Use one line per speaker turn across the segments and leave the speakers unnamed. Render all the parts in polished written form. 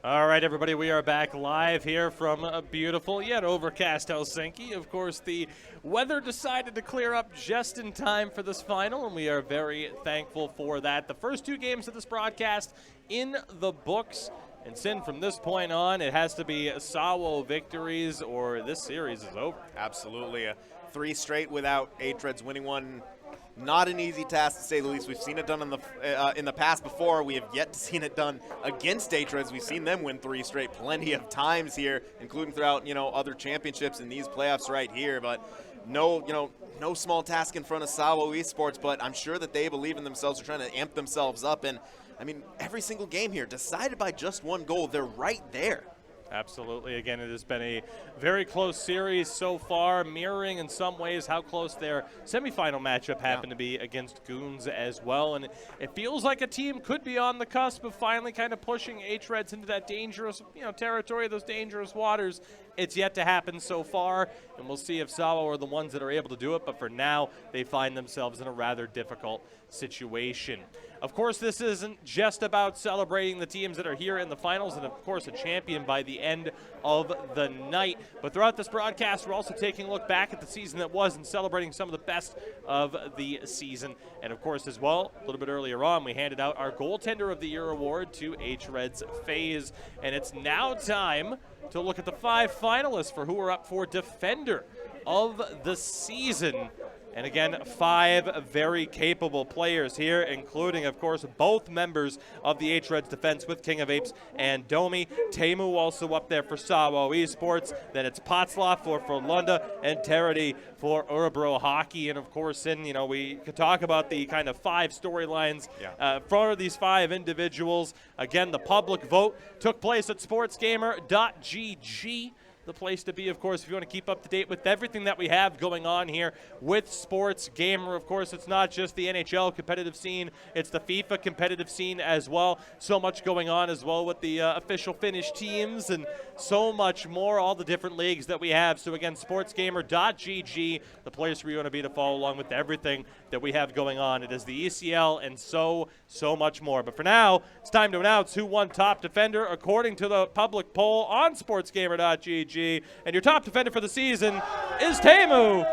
All right, everybody, we are back live here from a beautiful yet overcast Helsinki. Of course, the weather decided to clear up just in time for this final, and we are very thankful for that. The first two games of this broadcast in the books. And Sin, from this point on, it has to be SAWO victories or this series is over.
Absolutely. 3 straight without hREDS winning one. Not an easy task, to say the least. We've seen it done in the past before. We have yet to seen it done against hREDS. We've seen them win 3 straight plenty of times here, including throughout other championships in these playoffs right here. But no small task in front of SAWO eSports. But I'm sure that they believe in themselves. They're trying to amp themselves up. And I mean, every single game here decided by just one goal. They're right there.
Absolutely. Again, it has been a very close series so far, mirroring in some ways how close their semifinal matchup happened to be against Goons as well. And it feels like a team could be on the cusp of finally kind of pushing hREDS into that dangerous, territory, those dangerous waters. It's yet to happen so far, and we'll see if SAWO are the ones that are able to do it. But for now, they find themselves in a rather difficult situation. Of course, this isn't just about celebrating the teams that are here in the finals and, of course, a champion by the end of the night. But throughout this broadcast, we're also taking a look back at the season that was and celebrating some of the best of the season. And, of course, as well, a little bit earlier on, we handed out our Goaltender of the Year award to hREDS FaZe. And it's now time to look at the 5 finalists for who are up for Defender of the Season. And again, 5 very capable players here, including, of course, both members of the hREDS defense with King of Apes and Domi. Teemu also up there for SAWO eSports. Then it's Patslov for Lunda and Teredy for Örebro Hockey. And, of course, we could talk about the kind of 5 storylines for these 5 individuals. Again, the public vote took place at sportsgamer.gg. The place to be, of course, if you want to keep up to date with everything that we have going on here with Sports Gamer. Of course, it's not just the NHL competitive scene, it's the FIFA competitive scene as well. So much going on as well with the official Finnish teams and so much more, all the different leagues that we have. So again, sportsgamer.gg, the place where you want to be to follow along with everything that we have going on. It is the ECL and so much more. But for now, it's time to announce who won Top Defender according to the public poll on sportsgamer.gg. And your top defender for the season is Teemu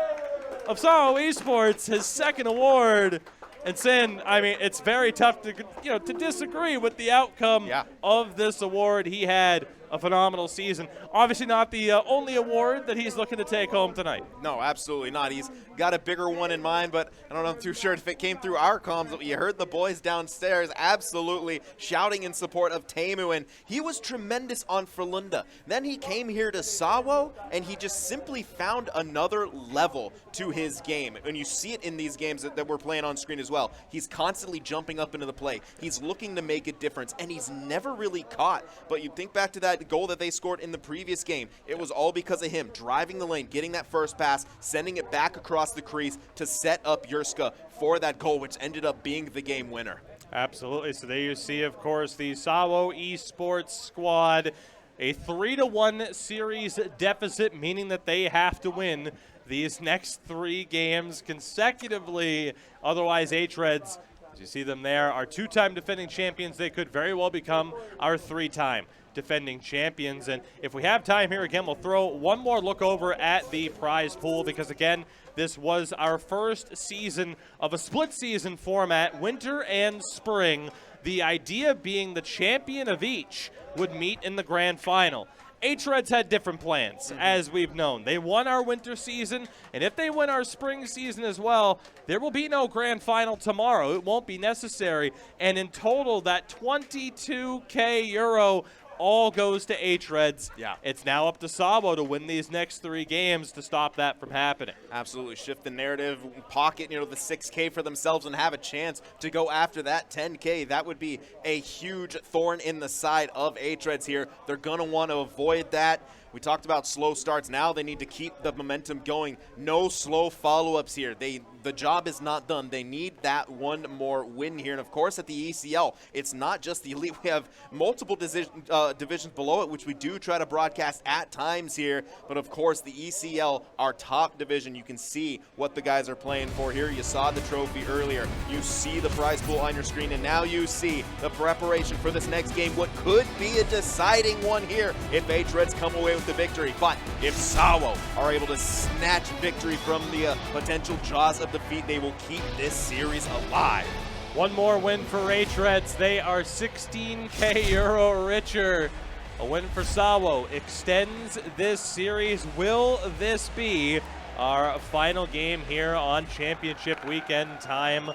of SAWO eSports, his 2nd award. And Sin, I mean, it's very tough to to disagree with the outcome of this award. He had a phenomenal season. Obviously not the only award that he's looking to take home tonight.
No, absolutely not. He's got a bigger one in mind, but I don't know, I'm too sure if it came through our comms. You heard the boys downstairs absolutely shouting in support of Teemu, and he was tremendous on Frölunda. Then he came here to SAWO, and he just simply found another level to his game. And you see it in these games that we're playing on screen as well. He's constantly jumping up into the play. He's looking to make a difference, and he's never really caught. But you think back to that goal that they scored in the previous game. It was all because of him driving the lane, getting that first pass, sending it back across the crease to set up Jurska for that goal, which ended up being the game winner.
Absolutely. So there you see, of course, the SAWO eSports squad, a 3-1 series deficit, meaning that they have to win these next 3 games consecutively. Otherwise, hREDS, as you see them there, are 2-time defending champions. They could very well become our 3-time defending champions. And if we have time here again, we'll throw one more look over at the prize pool because, again, this was our first season of a split season format, winter and spring. The idea being the champion of each would meet in the grand final. hREDS had different plans, as we've known. They won our winter season, and if they win our spring season as well, there will be no grand final tomorrow. It won't be necessary. And in total, that 22K euro all goes to hREDS.
Yeah.
It's now up to SAWO to win these next 3 games to stop that from happening.
Absolutely. Shift the narrative, pocket, the 6K for themselves and have a chance to go after that 10K. That would be a huge thorn in the side of hREDS here. They're going to want to avoid that. We talked about slow starts. Now they need to keep the momentum going. No slow follow-ups here. The job is not done. They need that one more win here. And of course, at the ECL, it's not just the elite. We have multiple divisions below it, which we do try to broadcast at times here. But of course, the ECL, our top division, you can see what the guys are playing for here. You saw the trophy earlier. You see the prize pool on your screen, and now you see the preparation for this next game, what could be a deciding one here if hREDS come away with the victory. But if SAWO are able to snatch victory from the potential jaws of defeat, they will keep this series alive.
One more win for hREDS. They are 16K euro richer. A win for SAWO extends this series. Will this be our final game here on championship weekend? Time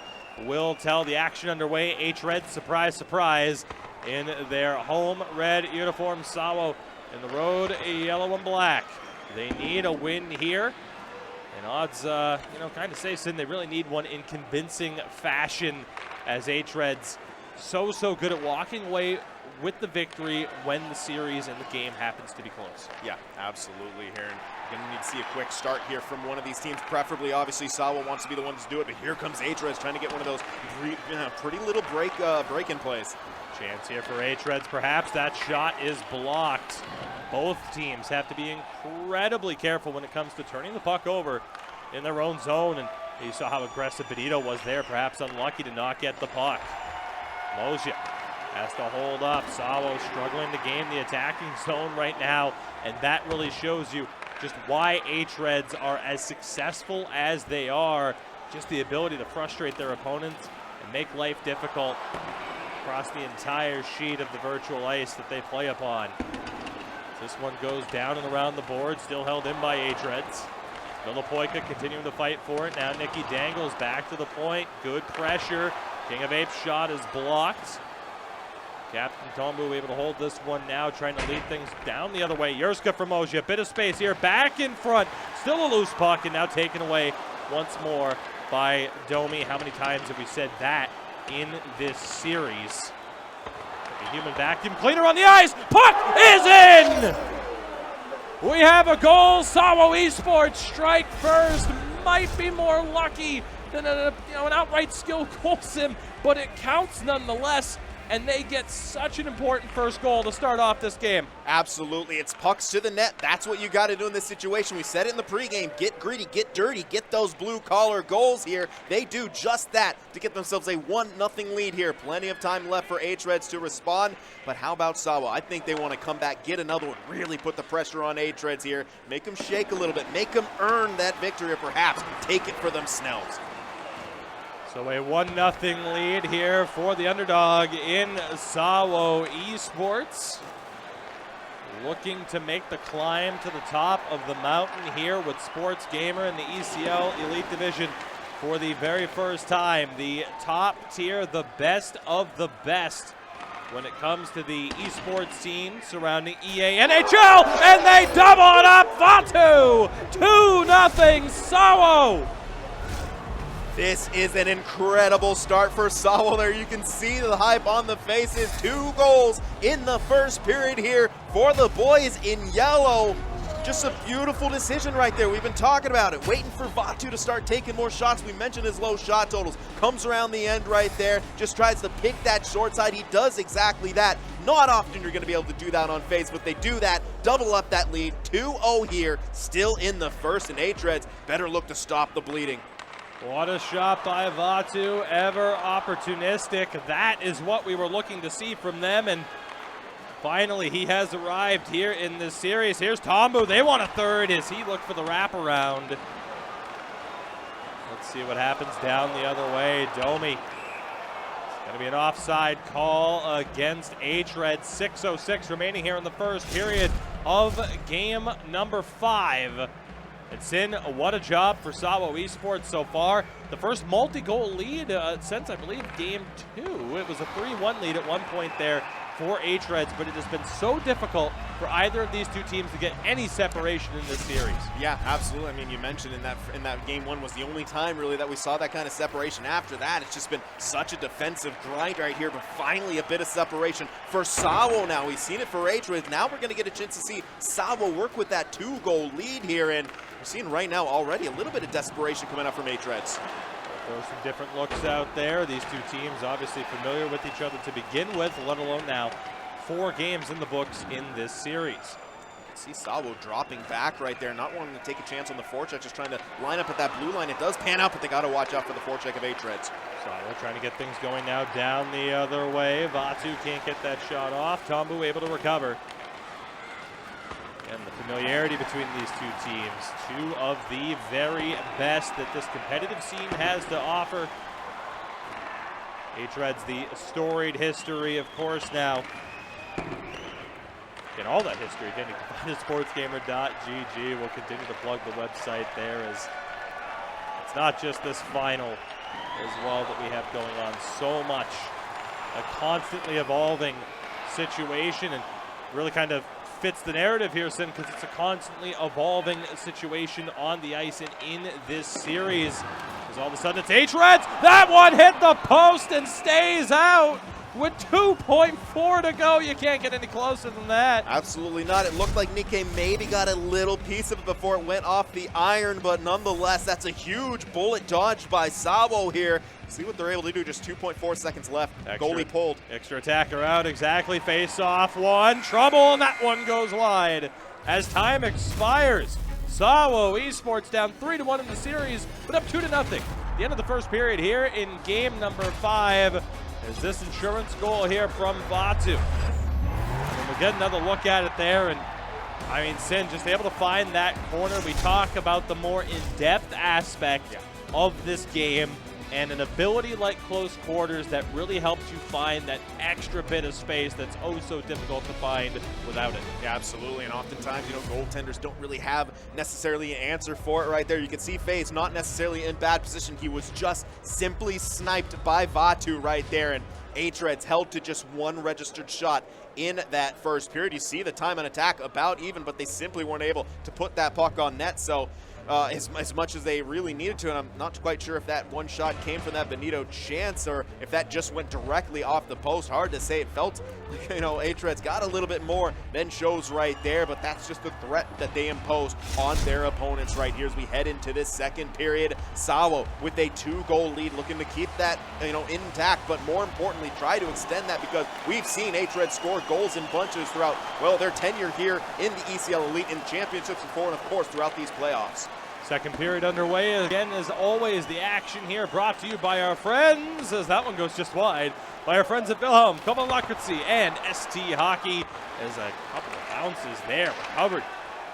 will tell. The action underway. hREDS, surprise, surprise, in their home red uniform. SAWO in the road yellow and black. They need a win here. And odds, kind of say, Sin, they really need one in convincing fashion, as hREDS so good at walking away with the victory when the series and the game happens to be close.
Yeah, absolutely, Heron. Going to need to see a quick start here from one of these teams, preferably. Obviously, SAWO wants to be the one to do it, but here comes hREDS trying to get one of those pretty little break-in plays.
Chance here for hREDS, perhaps. That shot is blocked. Both teams have to be incredibly careful when it comes to turning the puck over in their own zone, and you saw how aggressive Benito was there, perhaps unlucky to not get the puck. Moja has to hold up. SAWO struggling to gain the attacking zone right now, and that really shows you just why hREDS are as successful as they are. Just the ability to frustrate their opponents and make life difficult across the entire sheet of the virtual ice that they play upon. This one goes down and around the board, still held in by hREDS. Villapoika continuing to fight for it. Now Nikki Dangles back to the point. Good pressure. King of Apes shot is blocked. Captain Tombu able to hold this one now, trying to lead things down the other way. Yurska from Moja, bit of space here, back in front. Still a loose puck, and now taken away once more by Domi. How many times have we said that in this series? A human vacuum cleaner on the ice. Puck is in! We have a goal. SAWO Esports strike first. Might be more lucky than an outright skill goal sim, but it counts nonetheless. And they get such an important first goal to start off this game.
Absolutely. It's pucks to the net. That's what you got to do in this situation. We said it in the pregame. Get gritty, get dirty, get those blue-collar goals here. They do just that to get themselves a 1-0 lead here. Plenty of time left for hREDS to respond. But how about SAWO? I think they want to come back, get another one, really put the pressure on hREDS here, make them shake a little bit, make them earn that victory, or perhaps take it for themselves.
So a 1-0 lead here for the underdog in SAWO Esports. Looking to make the climb to the top of the mountain here with Sports Gamer in the ECL Elite Division for the very first time. The top tier, the best of the best when it comes to the esports scene surrounding EA NHL, and they double it up. Vatu, 2-0 SAWO.
This is an incredible start for SAWO there. You can see the hype on the faces. 2 goals in the first period here for the boys in yellow. Just a beautiful decision right there. We've been talking about it, waiting for Vatu to start taking more shots. We mentioned his low shot totals. Comes around the end right there, just tries to pick that short side. He does exactly that. Not often you're going to be able to do that on FaZe, but they do that. Double up that lead. 2-0 here, still in the first, and hREDS better look to stop the bleeding.
What a shot by Vatu, ever opportunistic. That is what we were looking to see from them, and finally he has arrived here in this series. Here's Tombu, they want a third as he looked for the wraparound. Let's see what happens down the other way. Domi, it's going to be an offside call against hREDS. 6:06 remaining here in the first period of game number 5. And Sin, what a job for SAWO Esports so far. The first multi-goal lead since, I believe, game 2. It was a 3-1 lead at one point there for hREDS, but it has been so difficult for either of these two teams to get any separation in this series.
Yeah, absolutely. I mean, you mentioned in that game one was the only time really that we saw that kind of separation. After that, it's just been such a defensive grind right here, but finally a bit of separation for SAWO now. We've seen it for hREDS. Now we're going to get a chance to see SAWO work with that 2-goal lead here, and we're seeing right now already a little bit of desperation coming up from hREDS.
There's some different looks out there. These two teams obviously familiar with each other to begin with, let alone now 4 games in the books in this series.
See SAWO dropping back right there, not wanting to take a chance on the forecheck, just trying to line up at that blue line. It does pan out, but they got to watch out for the forecheck of hREDS.
SAWO trying to get things going now down the other way. Vatu can't get that shot off. Tombu able to recover. And the familiarity between these two teams, two of the very best that this competitive scene has to offer. hREDS, the storied history, of course, now. Again, all that history, again, you can find at sportsgamer.gg. We'll continue to plug the website there, as it's not just this final as well that we have going on. So much, a constantly evolving situation, and really kind of fits the narrative here, Sin, because it's a constantly evolving situation on the ice and in this series. Because all of a sudden it's hREDS. That one hit the post and stays out with 2.4 to go. You can't get any closer than that.
Absolutely not. It looked like Nikkei maybe got a little piece of it before it went off the iron, but nonetheless, that's a huge bullet dodged by SAWO here. See what they're able to do. Just 2.4 seconds left. Goalie pulled.
Extra attacker out. Exactly. Face off one. Trouble, and that one goes wide as time expires. SAWO eSports down 3-1 in the series, but up 2-0. The end of the first period here in game number 5 is this insurance goal here from Vatu. And we'll get another look at it there, and I mean, Sin, just able to find that corner. We talk about the more in-depth aspect of this game, and an ability like close quarters that really helps you find that extra bit of space that's oh so difficult to find without it.
Yeah, absolutely. And oftentimes, you know, goaltenders don't really have necessarily an answer for it right there. You can see Faye's not necessarily in bad position. He was just simply sniped by Vatu right there, and hREDS held to just one registered shot in that first period. You see the time on attack about even, but they simply weren't able to put that puck on net. So as much as they really needed to, and I'm not quite sure if that one shot came from that Benito chance or if that just went directly off the post. Hard to say. It felt like, you know, hREDS got a little bit more than shows right there, but that's just the threat that they imposed on their opponents right here as we head into this second period. SAWO with a 2-goal lead, looking to keep that, you know, intact, but more importantly, try to extend that, because we've seen hREDS score goals in bunches throughout, well, their tenure here in the ECL Elite, in championships before, and of course throughout these playoffs.
Second period underway. Again, as always, the action here brought to you by our friends, as that one goes just wide, by our friends at Wilhelm, Komalakritsi, and ST Hockey, as a couple of bounces there recovered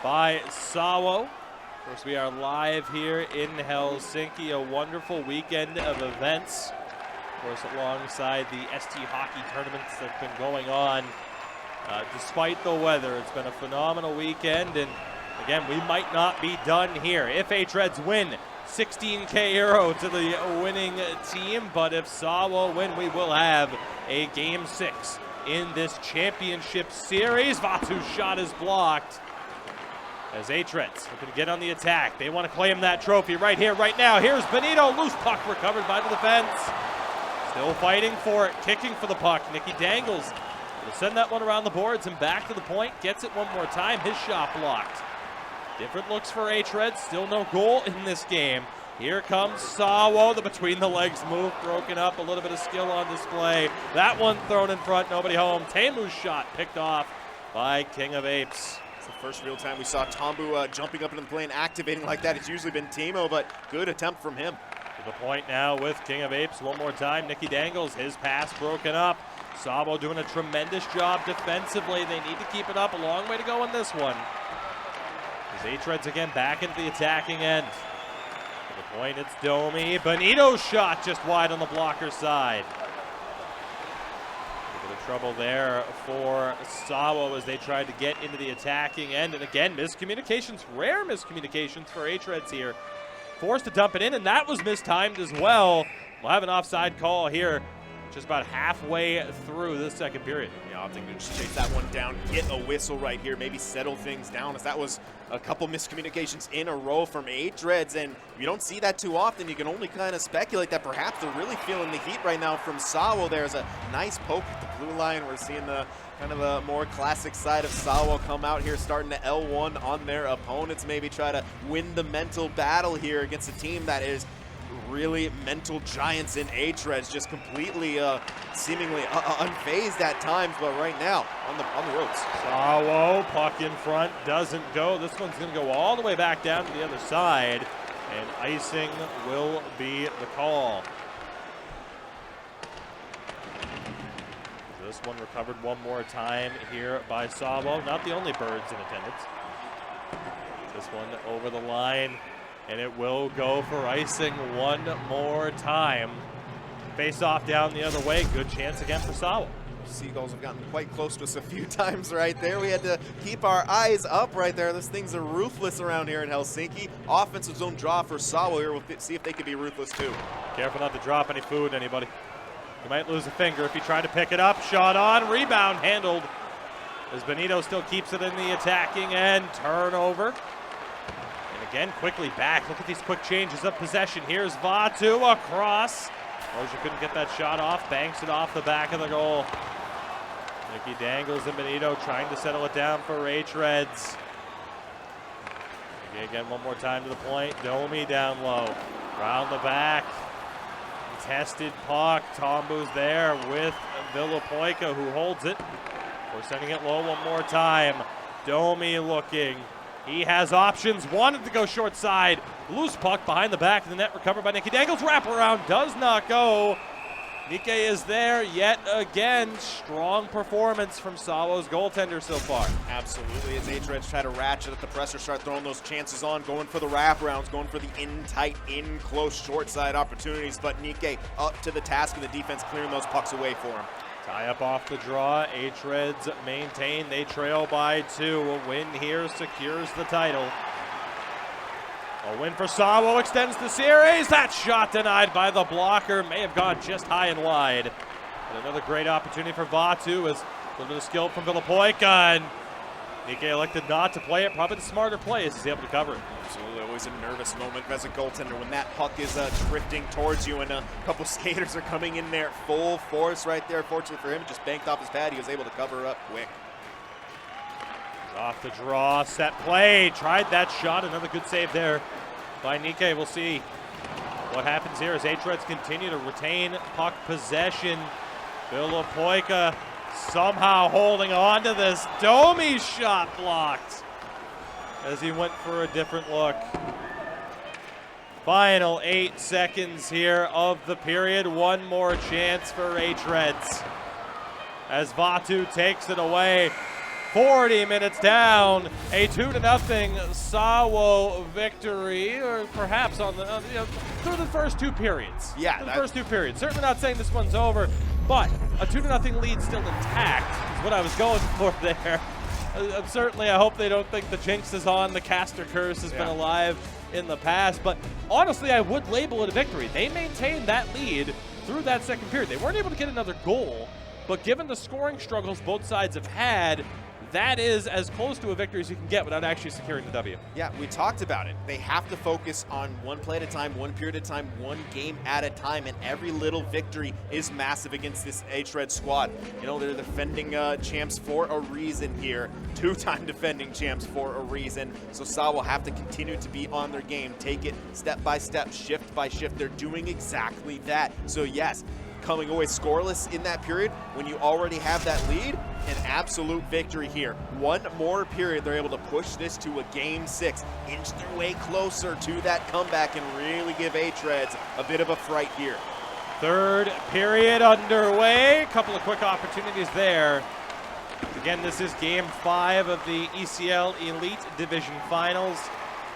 by SAWO. Of course, we are live here in Helsinki, a wonderful weekend of events. Of course, alongside the ST Hockey tournaments that have been going on. Despite the weather, it's been a phenomenal weekend, and again, we might not be done here. If hREDS win, 16K euro to the winning team, but if SAWO win, we will have a Game 6 in this championship series. Vatu's shot is blocked as hREDS looking to get on the attack. They want to claim that trophy right here, right now. Here's Benito, loose puck recovered by the defense. Still fighting for it, kicking for the puck. Nicky Dangles will send that one around the boards and back to the point. Gets it one more time, his shot blocked. Different looks for hREDS, still no goal in this game. Here comes SAWO, the between the legs move broken up, a little bit of skill on display. That one thrown in front, nobody home. Teemu's shot picked off by King of Apes.
It's the first real time we saw Tombu jumping up into the play and activating like that. It's usually been Teemu, but good attempt from him.
To the point now with King of Apes one more time. Nicky Dangles, his pass broken up. SAWO doing a tremendous job defensively. They need to keep it up, a long way to go in this one. As hREDS again back into the attacking end. To the point, it's Domi. Benito's shot just wide on the blocker side. A bit of trouble there for SAWO as they tried to get into the attacking end. And again, miscommunications, rare miscommunications for hREDS here. Forced to dump it in, and that was mistimed as well. We'll have an offside call here just about halfway through this second period.
Yeah, I think we just chase that one down, get a whistle right here, maybe settle things down, as that was a couple miscommunications in a row from hREDS, and you don't see that too often. You can only kind of speculate that perhaps they're really feeling the heat right now from SAWO. There's a nice poke at the blue line. We're seeing the kind of a more classic side of SAWO come out here, starting to L1 on their opponents, maybe try to win the mental battle here against a team that is really mental giants in hREDS, just completely seemingly unfazed at times, but right now on the ropes.
SAWO, puck in front, doesn't go. This one's going to go all the way back down to the other side, and icing will be the call. This one recovered one more time here by SAWO. Not the only birds in attendance. This one over the line, and it will go for icing one more time. Face off down the other way. Good chance again for SAWO.
Seagulls have gotten quite close to us a few times right there. We had to keep our eyes up right there. Those things are ruthless around here in Helsinki. Offensive zone draw for SAWO here. We'll see if they can be ruthless too.
Careful not to drop any food, anybody. You might lose a finger if you try to pick it up. Shot on, rebound handled, as Benito still keeps it in the attacking end. Turnover. And again, quickly back. Look at these quick changes of possession. Here's Vatu across. Roja couldn't get that shot off. Banks it off the back of the goal. Nicky Dangles and Benito trying to settle it down for hREDS. Again, one more time to the point. Domi down low. Round the back. Contested puck. Tombu's there with Villapoika, who holds it. We're sending it low one more time. Domi looking. He has options. Wanted to go short side. Loose puck behind the back of the net. Recovered by Nicky Dangles. Wraparound does not go. Nikke is there yet again. Strong performance from SAWO's goaltender so far.
Absolutely, as hREDS try to ratchet at the pressure, start throwing those chances on, going for the wraparounds, going for the in-tight, in-close, short-side opportunities, but Nikke up to the task of the defense, clearing those pucks away for him.
Tie up off the draw. hREDS maintain. They trail by 2. A win here secures the title. A win for SAWO extends the series. That shot denied by the blocker. May have gone just high and wide. And another great opportunity for Vatu, as a little bit of skill from Villapoika, and Nikke elected not to play it. Probably the smarter play as he's able to cover it.
Absolutely, always a nervous moment as a goaltender when that puck is drifting towards you, and a couple skaters are coming in there full force right there. Fortunately for him, it just banked off his pad. He was able to cover up quick.
Off the draw, set play. Tried that shot. Another good save there by Nikke. We'll see what happens here as hREDS continue to retain puck possession. Villapoika somehow holding on to this. Domi's shot blocked as he went for a different look. Final 8 seconds here of the period. One more chance for hREDS as Vatu takes it away. 40 minutes down, a 2-0 SAWO victory, or perhaps on the through the first 2 periods.
Yeah,
the first 2 periods. Certainly not saying this one's over, but a 2-0 lead still intact is what I was going for there. Certainly, I hope they don't think the jinx is on. The caster curse has been alive in the past, but honestly, I would label it a victory. They maintained that lead through that second period. They weren't able to get another goal, but given the scoring struggles both sides have had, that is as close to a victory as you can get without actually securing the W.
Yeah, we talked about it. They have to focus on one play at a time, one period at a time, one game at a time, and every little victory is massive against this hREDS squad. You know, they're defending champs for a reason here, 2-time defending champs for a reason. So SAWO will have to continue to be on their game, take it step by step, shift by shift. They're doing exactly that. So yes, coming away scoreless in that period when you already have that lead, an absolute victory here. One more period, they're able to push this to a game 6, inch their way closer to that comeback, and really give hREDS a bit of a fright here.
Third period underway. A couple of quick opportunities there. Again, this is game 5 of the ECL Elite Division Finals.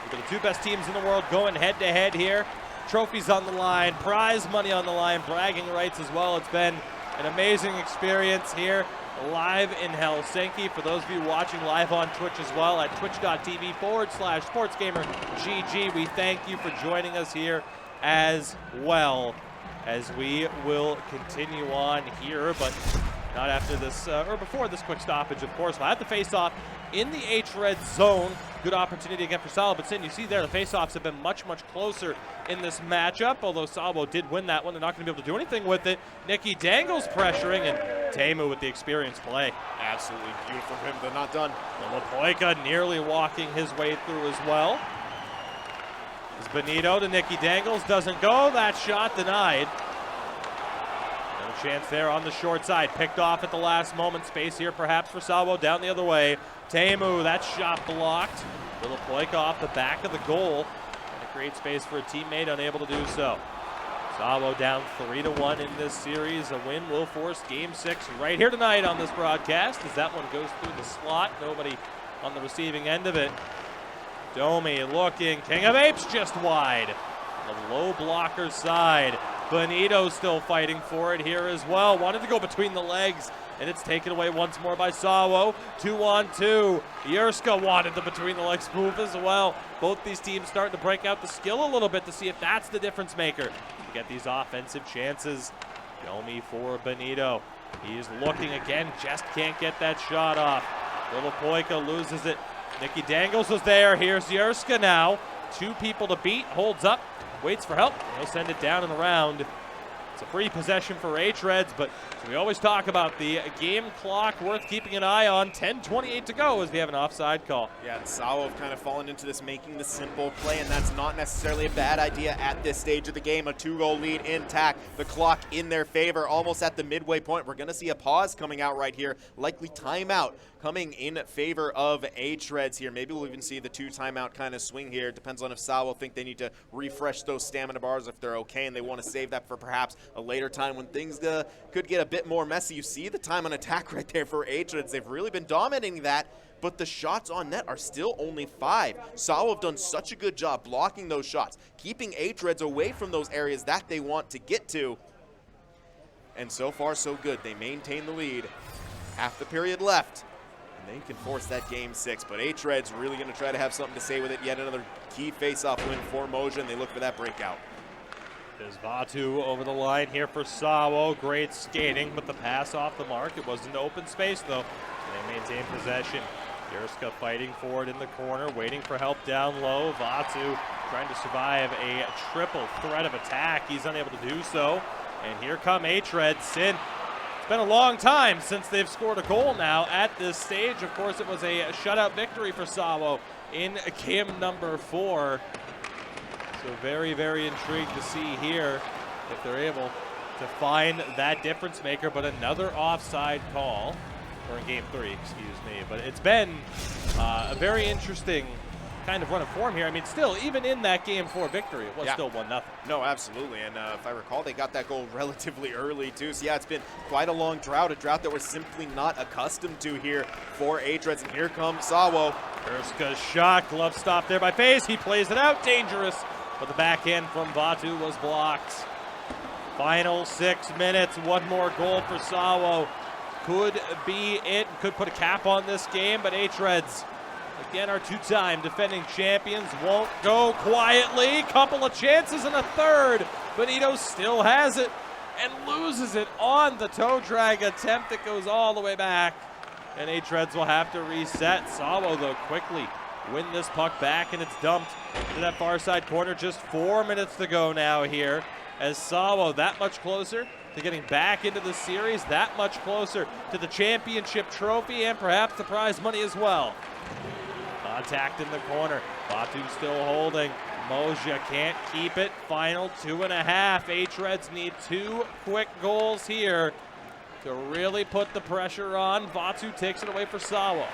We've got the 2 best teams in the world going head-to-head here. Trophies on the line, prize money on the line, bragging rights as well. It's been an amazing experience here live in Helsinki. For those of you watching live on Twitch as well at twitch.tv/sportsgamergg, we thank you for joining us here as well. as we will continue on here, but not after this, or before this quick stoppage, of course. We'll have the face-off in the hREDS zone. Good opportunity again for SAWO, but Sin, you see there, the face-offs have been much, much closer in this matchup, although SAWO did win that one. They're not going to be able to do anything with it. Nicky Dangles pressuring, and Teemu with the experienced play.
Absolutely beautiful from him, but not done.
Lapoika nearly walking his way through as well. As Benito to Nicky Dangles, doesn't go. That shot denied. No chance there on the short side. Picked off at the last moment. Space here perhaps for SAWO down the other way. Teemu, that shot blocked. Lapoika off the back of the goal. And a great space for a teammate, unable to do so. SAWO down 3-1 in this series. A win will force Game 6 right here tonight on this broadcast as that one goes through the slot. Nobody on the receiving end of it. Domi looking. King of Apes just wide. On the low blocker side. Benito still fighting for it here as well. Wanted to go between the legs, and it's taken away once more by SAWO. 2-on-2. Yerska wanted the between the legs move as well. Both these teams starting to break out the skill a little bit to see if that's the difference maker. To get these offensive chances. Domi for Benito. He's looking again, just can't get that shot off. Lapoika loses it. Nicky Dangles was there. Here's Yerska now. 2 people to beat. Holds up. Waits for help. He'll send it down and around. It's a free possession for hREDS, but as we always talk about, the game clock worth keeping an eye on. 10:28 to go as we have an offside call.
Yeah, and SAWO have kind of fallen into this making the simple play, and that's not necessarily a bad idea at this stage of the game. A 2-goal lead intact, the clock in their favor, almost at the midway point. We're going to see a pause coming out right here, likely timeout coming in favor of hREDS here. Maybe we'll even see the 2 timeout kind of swing here. Depends on if SAWO think they need to refresh those stamina bars, if they're okay, and they want to save that for perhaps a later time when things could get a bit more messy. You see the time on attack right there for hREDS. They've really been dominating that, but the shots on net are still only 5. SAWO have done such a good job blocking those shots, keeping hREDS away from those areas that they want to get to. And so far, so good. They maintain the lead. Half the period left. And they can force that Game 6, but hREDS really going to try to have something to say with it. Yet another key face-off win for Moja, and they look for that breakout.
There's Vatu over the line here for SAWO. Great skating, but the pass off the mark. It was an open space, though. They maintain possession. Yerska fighting for it in the corner, waiting for help down low. Vatu trying to survive a triple threat of attack. He's unable to do so. And here come hREDS. Sin. It's been a long time since they've scored a goal now at this stage. Of course, it was a shutout victory for SAWO in game number 4. So very, very intrigued to see here if they're able to find that difference maker, but another offside call, or in game 3, excuse me. But it's been a very interesting kind of run of form here. I mean, still, even in that game 4 victory, it was still 1-0.
No, absolutely. And if I recall, they got that goal relatively early, too. So, yeah, it's been quite a long drought, a drought that we're simply not accustomed to here for hREDS. And here comes SAWO.
Yerska's shot, glove stop there by FaZe. He plays it out, dangerous. But the backhand from Vatu was blocked. Final 6 minutes, 1 more goal for SAWO. Could be it, could put a cap on this game, but hREDS, again, our 2-time defending champions, won't go quietly. Couple of chances and a third. Benito still has it and loses it on the toe drag attempt that goes all the way back. And hREDS will have to reset. SAWO, though, quickly win this puck back, and it's dumped to that far side corner. Just 4 minutes to go now here, as SAWO that much closer to getting back into the series, that much closer to the championship trophy and perhaps the prize money as well. Contact in the corner. Batu still holding. Moja can't keep it. Final 2.5. hREDS need 2 quick goals here to really put the pressure on. Vatu takes it away for SAWO.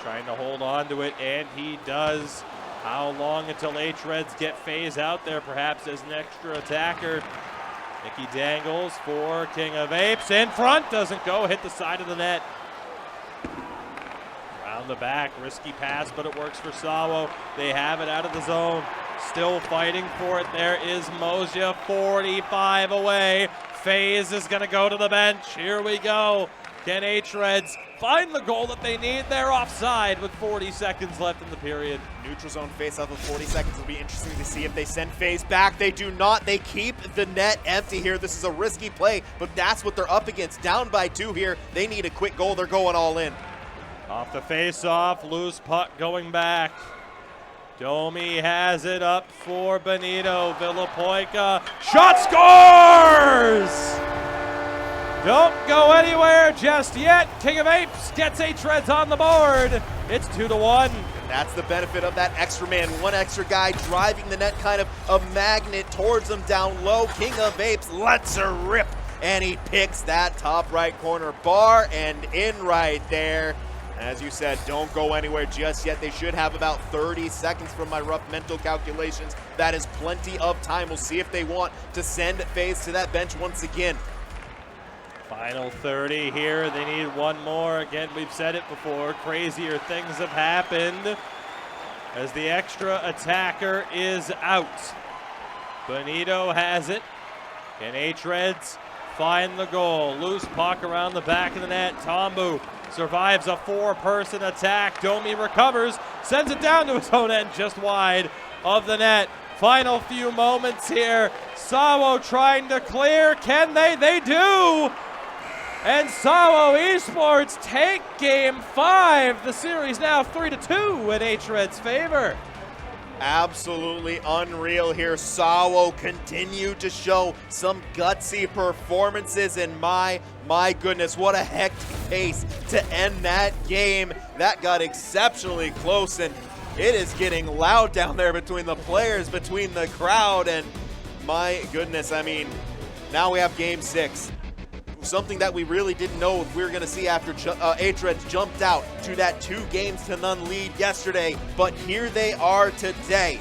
Trying to hold on to it, and he does. How long until hREDS get FaZe out there, perhaps as an extra attacker? Nicky Dangles for King of Apes. In front, doesn't go, hit the side of the net. Around the back, risky pass, but it works for SAWO. They have it out of the zone. Still fighting for it. There is Moja, 45 away. FaZe is going to go to the bench. Here we go. Can hREDS find the goal that they need? They're offside with 40 seconds left in the period.
Neutral zone face-off with 40 seconds. It'll be interesting to see if they send FaZe back. They do not. They keep the net empty here. This is a risky play, but that's what they're up against. Down by 2 here. They need a quick goal. They're going all in.
Off the face-off, loose puck going back. Domi has it up for Benito. Villapoica, shot scores! Don't go anywhere just yet. King of Apes gets hREDS on the board. It's 2-1.
And that's the benefit of that extra man, one extra guy driving the net, kind of a magnet towards him down low. King of Apes lets her rip, and he picks that top right corner bar and in right there. As you said, don't go anywhere just yet. They should have about 30 seconds from my rough mental calculations. That is plenty of time. We'll see if they want to send FaZe to that bench once again.
Final 30 here. They need one more. Again, we've said it before. Crazier things have happened as the extra attacker is out. Benito has it. Can hREDS find the goal? Loose puck around the back of the net. Tombu survives a 4-person attack. Domi recovers, sends it down to his own end, just wide of the net. Final few moments here. SAWO trying to clear. Can they? They do! And SAWO ESPORTS take game 5. The series now 3-2 in hREDS' favor.
Absolutely unreal here. SAWO continue to show some gutsy performances, and my goodness, what a hectic pace to end that game. That got exceptionally close, and it is getting loud down there between the players, between the crowd, and my goodness, I mean, now we have game 6. Something that we really didn't know if we were going to see after hREDS jumped out to that 2-0 lead yesterday. But here they are today,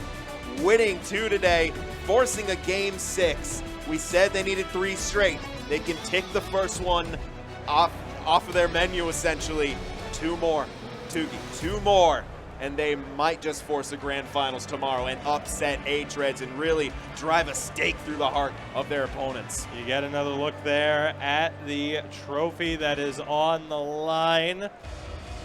winning 2 today, forcing a game 6. We said they needed 3 straight. They can tick the first one off of their menu, essentially. 2 more, two more. And they might just force the grand finals tomorrow and upset hREDS and really drive a stake through the heart of their opponents.
You get another look there at the trophy that is on the line.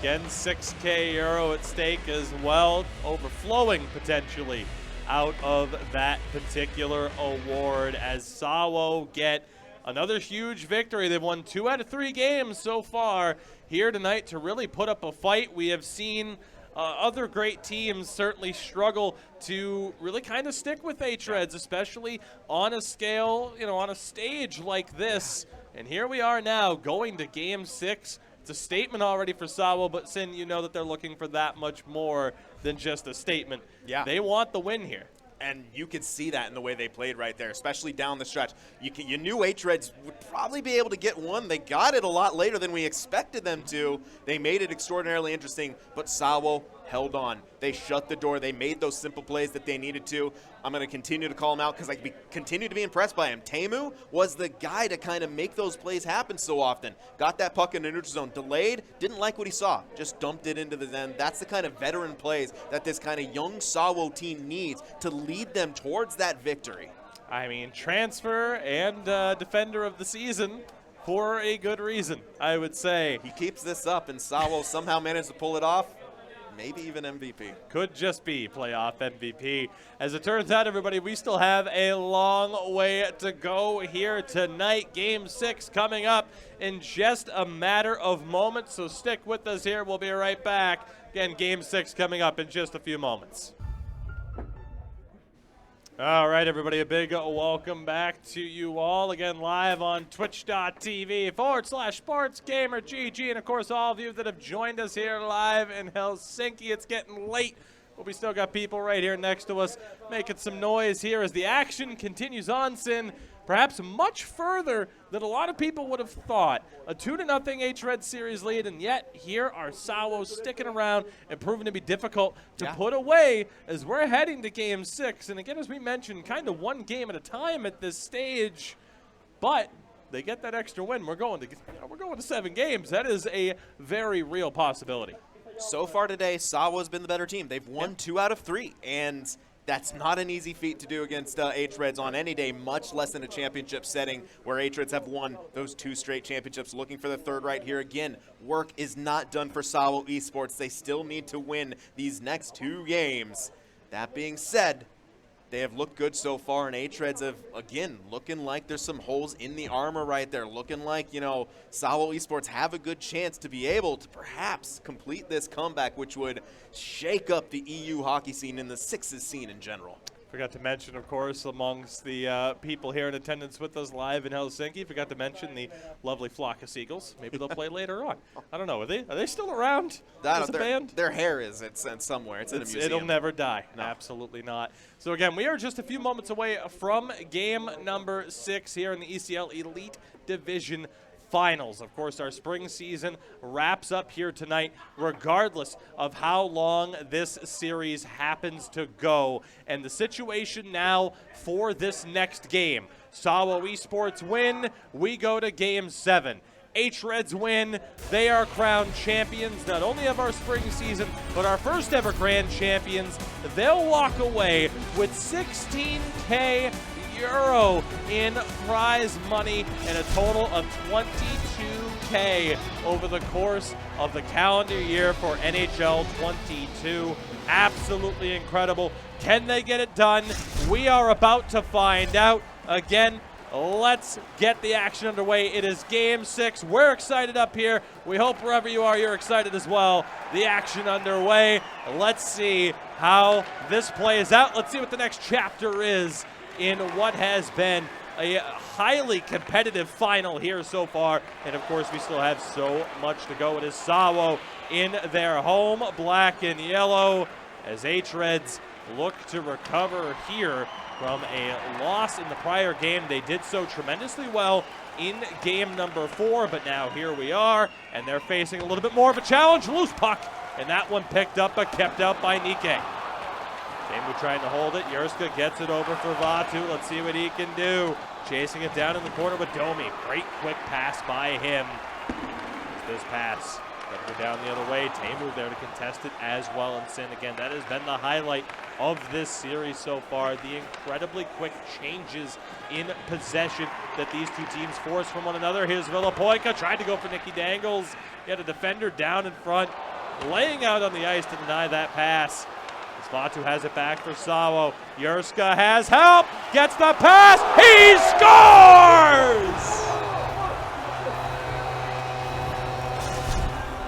Again, 6K euro at stake as well, overflowing potentially out of that particular award as SAWO get another huge victory. They've won 2 out of 3 games so far here tonight to really put up a fight. We have seen other great teams certainly struggle to really kind of stick with hREDS, especially on a scale, on a stage like this. And here we are now going to game 6. It's a statement already for SAWO, but Sin, you know that they're looking for that much more than just a statement.
Yeah.
They want the win here.
And you could see that in the way they played right there, especially down the stretch. You knew hREDS would probably be able to get one. They got it a lot later than we expected them to. They made it extraordinarily interesting, but SAWO held on. They shut the door. They made those simple plays that they needed to. I'm going to continue to call him out because I continue to be impressed by him. Tamu was the guy to kind of make those plays happen so often. Got that puck in the neutral zone, delayed, didn't like what he saw, just dumped it into the end. That's the kind of veteran plays that this kind of young SAWO team needs to lead them towards that victory.
I mean, transfer and defender of the season for a good reason, I would say.
He keeps this up, and SAWO somehow managed to pull it off. Maybe even MVP.
Could just be playoff MVP. As it turns out, everybody, we still have a long way to go here tonight. Game 6 coming up in just a matter of moments, so stick with us here. We'll be right back. Again, Game 6 coming up in just a few moments. All right, everybody, a big welcome back to you all. Again, live on twitch.tv/SportsGamerGG. And, of course, all of you that have joined us here live in Helsinki. It's getting late, but we still got people right here next to us making some noise here as the action continues on, Sin. Perhaps much further than a lot of people would have thought. A 2-0 hREDS series lead, and yet here are SAWO sticking around and proving to be difficult to put away as we're heading to Game 6. And again, as we mentioned, kind of one game at a time at this stage, but they get that extra win. We're going to 7 games. That is a very real possibility.
So far today, SAWO has been the better team. They've won 2 out of 3, and That's not an easy feat to do against hREDS on any day, much less in a championship setting where hREDS have won those 2 straight championships. Looking for the 3rd right here again. Work is not done for SAWO Esports. They still need to win these next 2 games. That being said, they have looked good so far, and hREDS have, again, looking like there's some holes in the armor right there. Looking like, SAWO Esports have a good chance to be able to perhaps complete this comeback, which would shake up the EU hockey scene and the sixes scene in general.
Forgot to mention, of course, amongst the people here in attendance with us live in Helsinki, forgot to mention the lovely flock of seagulls. Maybe they'll play later on. I don't know. Are they still around as a band?
Their hair is somewhere. It's in a museum.
It'll never die.
No.
Absolutely not. So, again, we are just a few moments away from game number 6 here in the ECL Elite Division Finals. Of course, our spring season wraps up here tonight, regardless of how long this series happens to go. And the situation now for this next game, SAWO Esports win, we go to game 7. hREDS win, they are crowned champions, not only of our spring season, but our first ever grand champions. They'll walk away with 16K euro in prize money and a total of 22K over the course of the calendar year for NHL 22. Absolutely incredible. Can they get it done? We are about to find out. Again, let's get the action underway. It is game 6. We're excited up here. We hope wherever you are, you're excited as well. The action underway. Let's see how this plays out. Let's see what the next chapter is in what has been a highly competitive final here so far. And of course, we still have so much to go. It is SAWO in their home, black and yellow, as hREDS look to recover here from a loss in the prior game. They did so tremendously well in game number 4, but now here we are, and they're facing a little bit more of a challenge. Loose puck, and that one picked up but kept out by Nike. Tamu trying to hold it. Jurska gets it over for Vatu. Let's see what he can do. Chasing it down in the corner with Domi. Great quick pass by him. This pass got to go down the other way. Tamu there to contest it as well. And Sin again. That has been the highlight of this series so far. The incredibly quick changes in possession that these two teams force from one another. Here's Villapoika. Tried to go for Nicky Dangles. He had a defender down in front, laying out on the ice to deny that pass. Vatu has it back for SAWO. Jurska has help, gets the pass, he scores!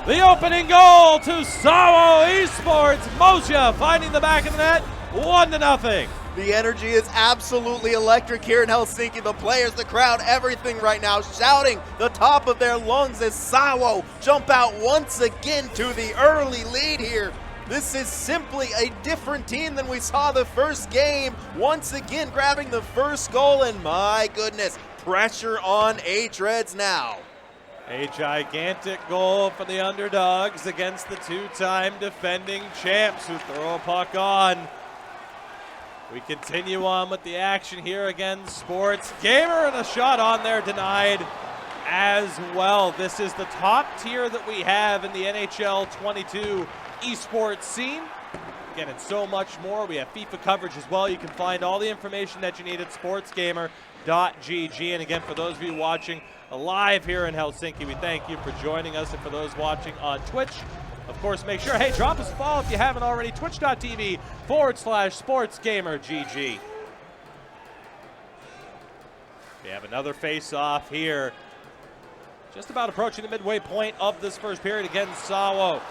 The opening goal to SAWO Esports. Moja finding the back of the net, 1-0.
The energy is absolutely electric here in Helsinki. The players, the crowd, everything right now shouting the top of their lungs as SAWO jump out once again to the early lead here. This is simply a different team than we saw the first game. Once again, grabbing the first goal, and my goodness, pressure on hREDS now.
A gigantic goal for the underdogs against the 2-time defending champs who throw a puck on. We continue on with the action here again. Sports Gamer, and a shot on there denied as well. This is the top tier that we have in the NHL 22 esports scene. Again, and so much more. We have FIFA coverage as well. You can find all the information that you need at sportsgamer.gg. And again, for those of you watching live here in Helsinki, we thank you for joining us. And for those watching on Twitch, of course, make sure, hey, drop us a follow if you haven't already. Twitch.tv/sportsgamergg. We have another face-off here. Just about approaching the midway point of this first period against SAWO.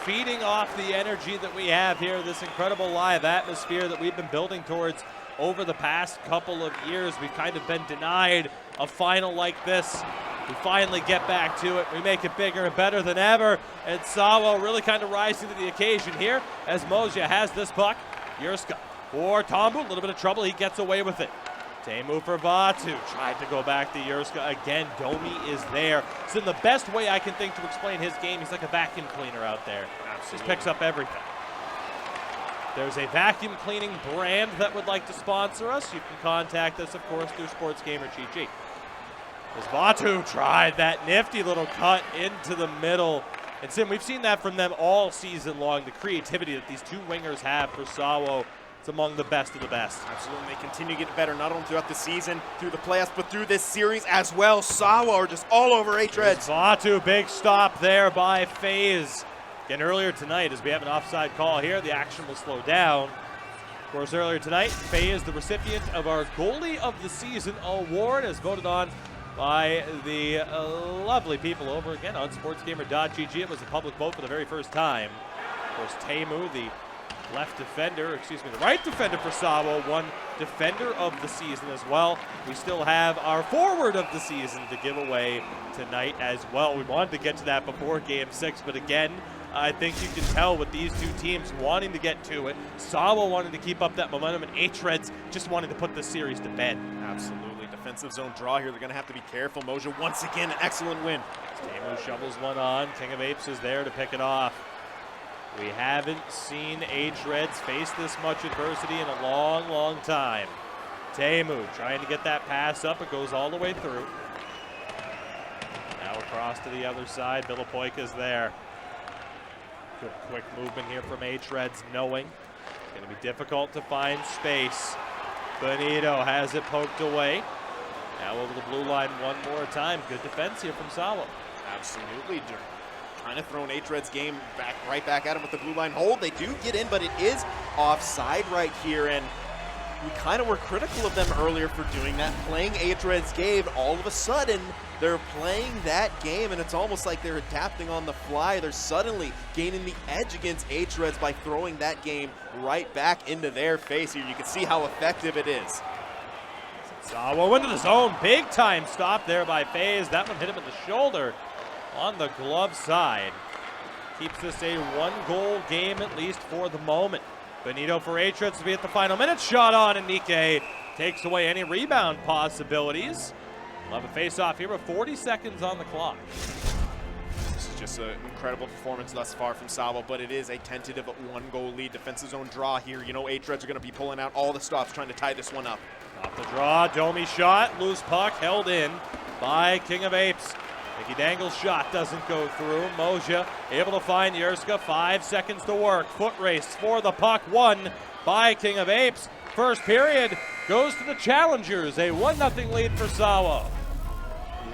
Feeding off the energy that we have here, this incredible live atmosphere that we've been building towards over the past couple of years. We've kind of been denied a final like this. We finally get back to it. We make it bigger and better than ever. And SAWO really kind of rising to the occasion here as Moja has this puck. Jurska for Tambu, a little bit of trouble. He gets away with it. Tamu for Vatu, tried to go back to Jurska again. Domi is there. So in the best way I can think to explain his game, he's like a vacuum cleaner out there. Absolutely. Just picks up everything. There's a vacuum cleaning brand that would like to sponsor us. You can contact us, of course, through SportsGamerGG. As Vatu tried that nifty little cut into the middle. And Sim, we've seen that from them all season long, the creativity that these two wingers have for SAWO. it's among the best of the best.
Absolutely. They continue to get better, not only throughout the season, through the playoffs, but through this series as well. SAWO are just all over hREDS.
Vatu, big stop there by FaZe. Again, earlier tonight, as we have an offside call here, the action will slow down. Of course, earlier tonight, FaZe, the recipient of our Goalie of the Season award, as voted on by the lovely people over again on sportsgamer.gg. It was a public vote for the very first time. Of course, Teemu, the right defender for SAWO, won Defender of the Season as well. We still have our Forward of the Season to give away tonight as well. We wanted to get to that before Game 6, but again, I think you can tell with these two teams wanting to get to it. SAWO wanted to keep up that momentum, and hREDS just wanted to put the series to bed.
Absolutely. Defensive zone draw here. They're going to have to be careful. Moja, once again, an excellent win.
Teemu shovels one on. King of Apes is there to pick it off. We haven't seen hREDS face this much adversity in a long, long time. Teemu trying to get that pass up. It goes all the way through. Now across to the other side. Buildup there. Good quick movement here from hREDS, knowing it's going to be difficult to find space. Benito has it poked away. Now over the blue line one more time. Good defense here from SAWO.
Absolutely. Kind of thrown hREDS game right back at him with the blue line hold. They do get in, but it is offside right here, and we kind of were critical of them earlier for doing that, playing hREDS game. All of a sudden, they're playing that game, and it's almost like they're adapting on the fly. They're suddenly gaining the edge against hREDS by throwing that game right back into their face here. You can see how effective it is.
SAWO into the zone. Big time stop there by FaZe. That one hit him in the shoulder on the glove side. Keeps this a one-goal game at least for the moment. Benito for hREDS to be at the final minute. Shot on, and Nike takes away any rebound possibilities. We'll have a face-off here with 40 seconds on the clock.
This is just an incredible performance thus far from SAWO, but it is a tentative one-goal lead. Defensive zone draw here. You know hREDS are going to be pulling out all the stops, trying to tie this one up.
Off the draw, Domi shot, loose puck, held in by King of Apes. Mickey Dangle's shot doesn't go through. Moja able to find Yerska. 5 seconds to work. Foot race for the puck. Won by King of Apes. First period goes to the challengers. A 1-0 lead for SAWO.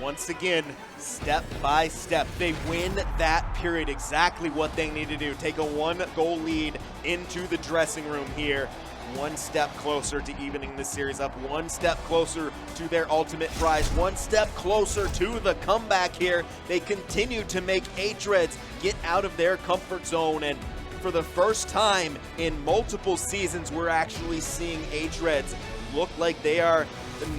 Once again, step by step, they win that period. Exactly what they need to do. Take a one-goal lead into the dressing room here. One step closer to evening this series up, one step closer to their ultimate prize, one step closer to the comeback here. They continue to make hREDS get out of their comfort zone, and for the first time in multiple seasons, we're actually seeing hREDS look like they are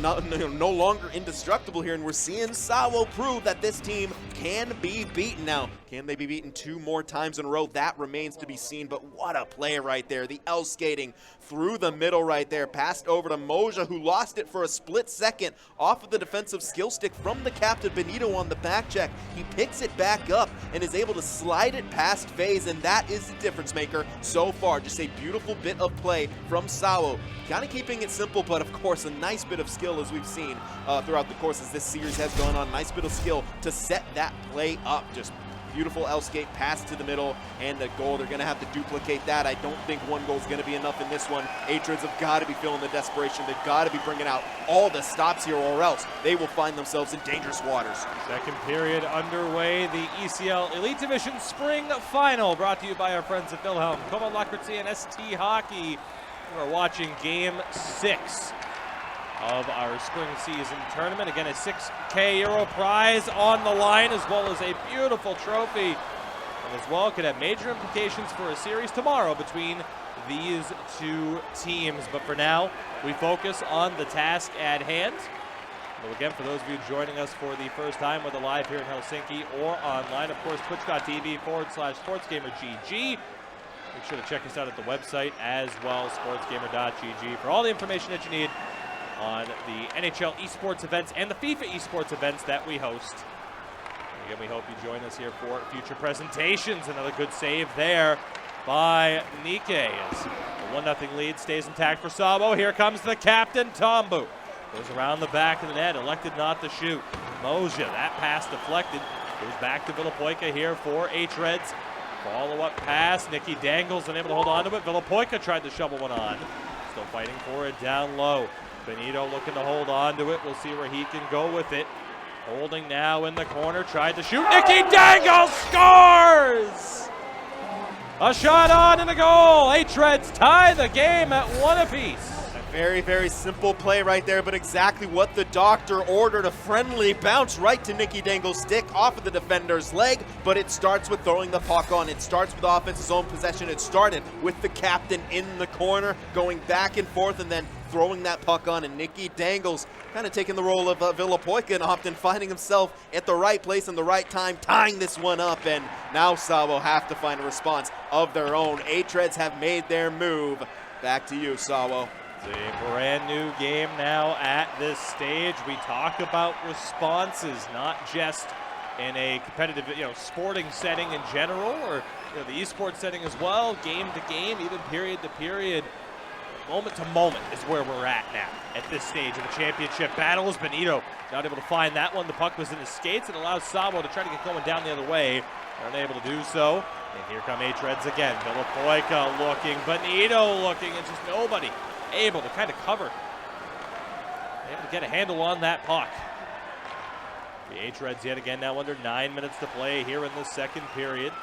no longer indestructible here, and we're seeing SAWO prove that this team can be beaten. Now, can they be beaten 2 more times in a row? That remains to be seen, but what a play right there. The L skating through the middle right there, passed over to Moja, who lost it for a split second off of the defensive skill stick from the captain Benito on the back check. He picks it back up and is able to slide it past FaZe, and that is the difference maker so far. Just a beautiful bit of play from SAWO. Kind of keeping it simple, but of course a nice bit of skill, as we've seen throughout the course as this series has gone on. Nice bit of skill to set that play up. Just beautiful L skate pass to the middle and a goal. They're going to have to duplicate that. I don't think one goal is going to be enough in this one. hREDS have got to be feeling the desperation. They've got to be bringing out all the stops here, or else they will find themselves in dangerous waters.
Second period underway. The ECL Elite Division Spring Final, brought to you by our friends at Wilhelm, Como Lacroix, and ST Hockey. We're watching Game 6 of our spring season tournament. Again, a €6,000 prize on the line, as well as a beautiful trophy. And as well, could have major implications for a series tomorrow between these two teams. But for now, we focus on the task at hand. So again, for those of you joining us for the first time, whether live here in Helsinki or online, of course, twitch.tv/sportsgamergg. Make sure to check us out at the website as well, sportsgamer.gg, for all the information that you need on the NHL esports events and the FIFA esports events that we host. And again, we hope you join us here for future presentations. Another good save there by Nike, as the 1-0 lead stays intact for SAWO. Here comes the captain, Tombu. Goes around the back of the net, elected not to shoot. Moja, that pass deflected. Goes back to Buildup here for hREDS. Follow-up pass. Nikki Dangles unable to hold on to it. Villapoika tried to shovel one on. Still fighting for it down low. Benito looking to hold on to it. We'll see where he can go with it. Holding now in the corner. Tried to shoot. Nikki Dangles scores! A shot on and a goal. hREDS tie the game at 1 apiece.
A very, very simple play right there, but exactly what the doctor ordered. A friendly bounce right to Nikki Dangle's stick off of the defender's leg, but it starts with throwing the puck on. It starts with offense's zone possession. It started with the captain in the corner, going back and forth and then throwing that puck on, and Nikki Dangles kind of taking the role of Villapoika and often finding himself at the right place in the right time, tying this one up, and now SAWO have to find a response of their own. hREDS have made their move. Back to you, SAWO.
It's a brand new game now at this stage. We talk about responses, not just in a competitive, sporting setting in general, or the esports setting as well, game to game, even period to period. Moment to moment is where we're at now at this stage of the championship battles. Benito not able to find that one. The puck was in his skates. It allows SAWO to try to get going down the other way. Unable to do so. And here come hREDS again. Villapoika looking, Benito looking, and just nobody able to kind of cover. Able to get a handle on that puck. The hREDS yet again now under 9 minutes to play here in the second period.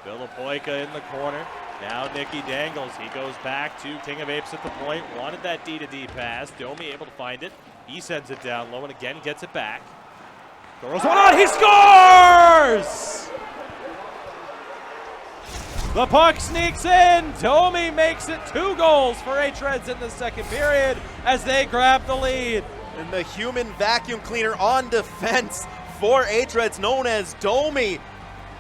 Villapoika in the corner. Now Nikki Dangles. He goes back to King of Apes at the point. Wanted that D-to-D pass. Domi able to find it. He sends it down low and again gets it back. Throws one on. He scores! The puck sneaks in. Domi makes it 2 goals for hREDS in the second period as they grab the lead.
And the human vacuum cleaner on defense for hREDS, known as Domi,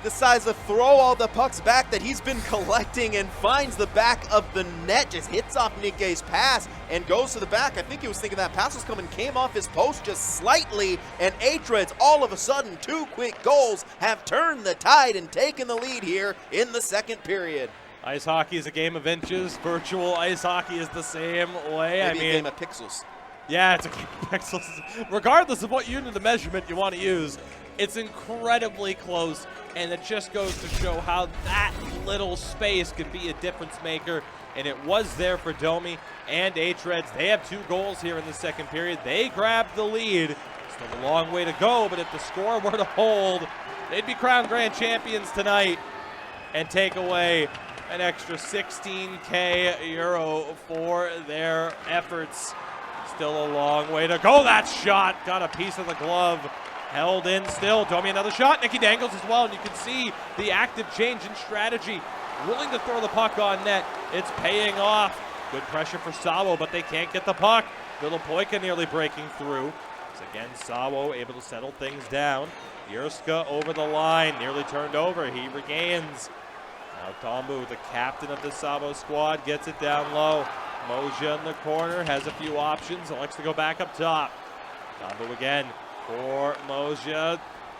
decides to throw all the pucks back that he's been collecting and finds the back of the net, just hits off Nikke's pass and goes to the back. I think he was thinking that pass was coming, came off his post just slightly, and hREDS all of a sudden 2 quick goals have turned the tide and taken the lead here in the second period.
Ice hockey is a game of inches. Virtual ice hockey is the same way.
Maybe a game of pixels.
Yeah, it's a game of pixels. Regardless of what unit of measurement you want to use, it's incredibly close, and it just goes to show how that little space can be a difference maker, and it was there for Domi and hREDS. They have 2 goals here in the second period. They grabbed the lead. Still a long way to go, but if the score were to hold, they'd be crowned grand champions tonight and take away an extra 16K euro for their efforts. Still a long way to go. That shot got a piece of the glove. Held in still. Domi another shot. Nikki Dangles as well. And you can see the active change in strategy. Willing to throw the puck on net. It's paying off. Good pressure for SAWO, but they can't get the puck. Villapoika nearly breaking through. So again, SAWO able to settle things down. Yerska over the line. Nearly turned over. He regains. Now Tombu, the captain of the SAWO squad, gets it down low. Moja in the corner. Has a few options. Likes to go back up top. Tombu again. For Moja,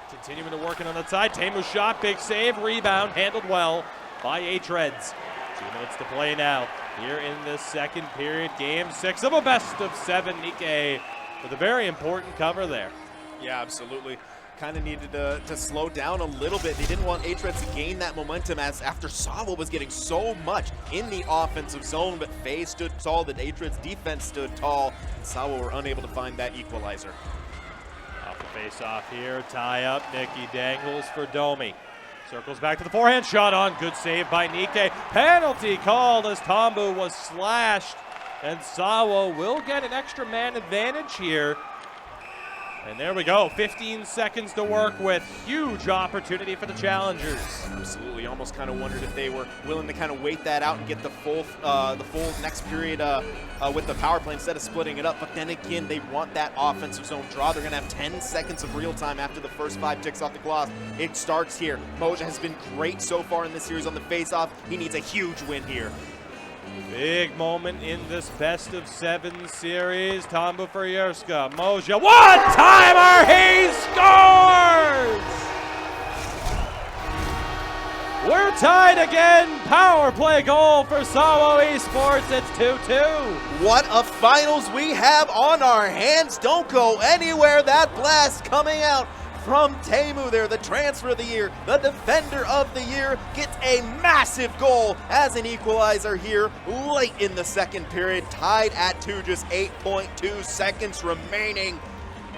continuing to work on the side. Temu's shot, big save, rebound, handled well by hREDS. 2 minutes to play now here in the second period. Game 6 of a best of 7. Nikke with a very important cover there.
Yeah, absolutely. Kind of needed to slow down a little bit. They didn't want hREDS to gain that momentum as after SAWO was getting so much in the offensive zone, but Faye stood tall, the hREDS defense stood tall, and SAWO were unable to find that equalizer.
Face off here, tie up, Nikki Dangles for Domi. Circles back to the forehand, shot on, good save by Nikke. Penalty called as Tombu was slashed, and SAWO will get an extra man advantage here. And there we go, 15 seconds to work with. Huge opportunity for the challengers.
Absolutely, almost kind of wondered if they were willing to kind of wait that out and get the full next period with the power play instead of splitting it up. But then again, they want that offensive zone draw. They're going to have 10 seconds of real time after the first 5 ticks off the clock. It starts here. Moja has been great so far in this series on the face-off. He needs a huge win here.
Big moment in this best of 7 series. Tombu for Yerska. Moja, one-timer, he scores! We're tied again. Power play goal for SAWO Esports. It's 2-2.
What a finals we have on our hands. Don't go anywhere. That blast coming out from Teemu there, the transfer of the year, the defender of the year, gets a massive goal as an equalizer here late in the second period, tied at 2, just 8.2 seconds remaining.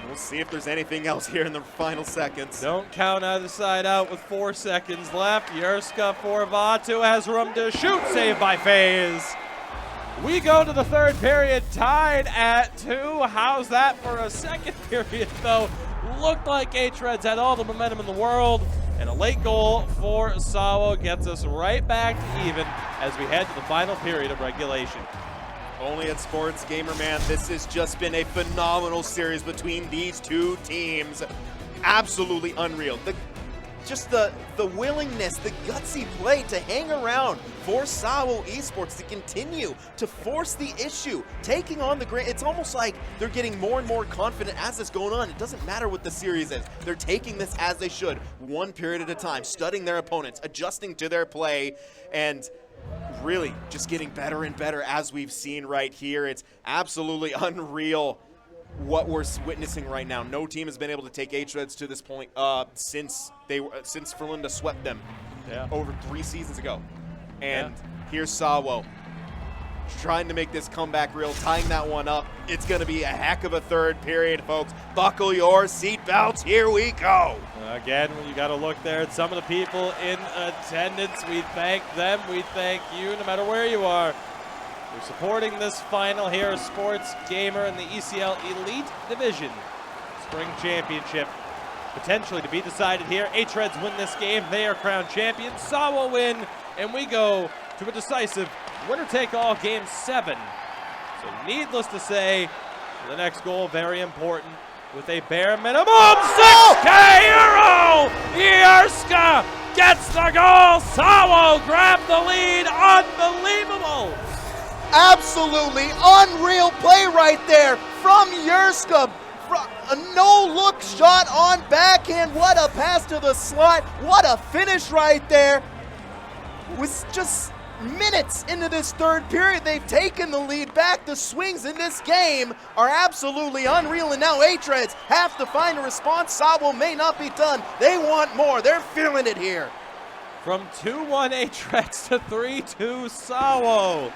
We'll see if there's anything else here in the final seconds.
Don't count either side out with 4 seconds left. Yerska for Vatu, has room to shoot, saved by FaZe. We go to the third period, tied at 2. How's that for a second period, though? Looked like hREDS had all the momentum in the world, and a late goal for SAWO gets us right back to even as we head to the final period of regulation.
Only at Sports Gamer, man, this has just been a phenomenal series between these two teams. Absolutely unreal. Just the willingness, the gutsy play to hang around for SAWO Esports to continue to force the issue, taking on the great. It's almost like they're getting more and more confident as this going on. It doesn't matter what the series is. They're taking this as they should, one period at a time, studying their opponents, adjusting to their play, and really just getting better and better as we've seen right here. It's absolutely unreal what we're witnessing right now. No team has been able to take hREDS to this point since Verlinda swept them over 3 seasons ago. And here's SAWO trying to make this comeback real, tying that one up. It's going to be a heck of a third period, folks. Buckle your seatbelts. Here we go.
Again, you got to look there at some of the people in attendance. We thank them. We thank you, no matter where you are. We're supporting this final here, Sports Gamer in the ECL Elite Division Spring Championship. Potentially to be decided here. hREDS win this game. They are crowned champions. SAWO win, and we go to a decisive winner-take-all Game 7. So needless to say, the next goal, very important, with a bare minimum 6K euro! Yerska gets the goal! SAWO grabbed the lead! Unbelievable!
Absolutely unreal play right there from Yerska. A no-look shot on backhand. What a pass to the slot. What a finish right there. With just minutes into this third period, they've taken the lead back. The swings in this game are absolutely unreal, and now hREDS have to find a response. SAWO may not be done. They want more. They're feeling it here.
From 2-1 hREDS to 3-2 SAWO.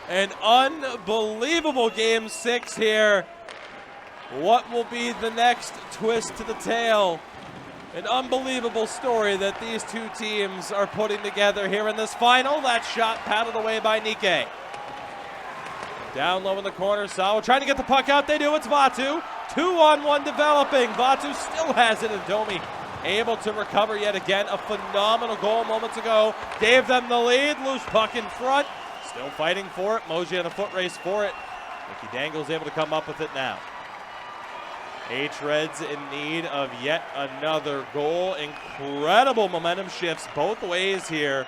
An unbelievable Game 6 here. What will be the next twist to the tale? An unbelievable story that these two teams are putting together here in this final. That shot paddled away by Nikkei. Down low in the corner, SAWO trying to get the puck out. They do. It's Vatu. 2-on-1 developing. Vatu still has it, and Domi able to recover yet again. A phenomenal goal moments ago. Gave them the lead. Loose puck in front. Still fighting for it. Moji on a foot race for it. Mickey Dangle's able to come up with it now. hREDS in need of yet another goal. Incredible momentum shifts both ways here.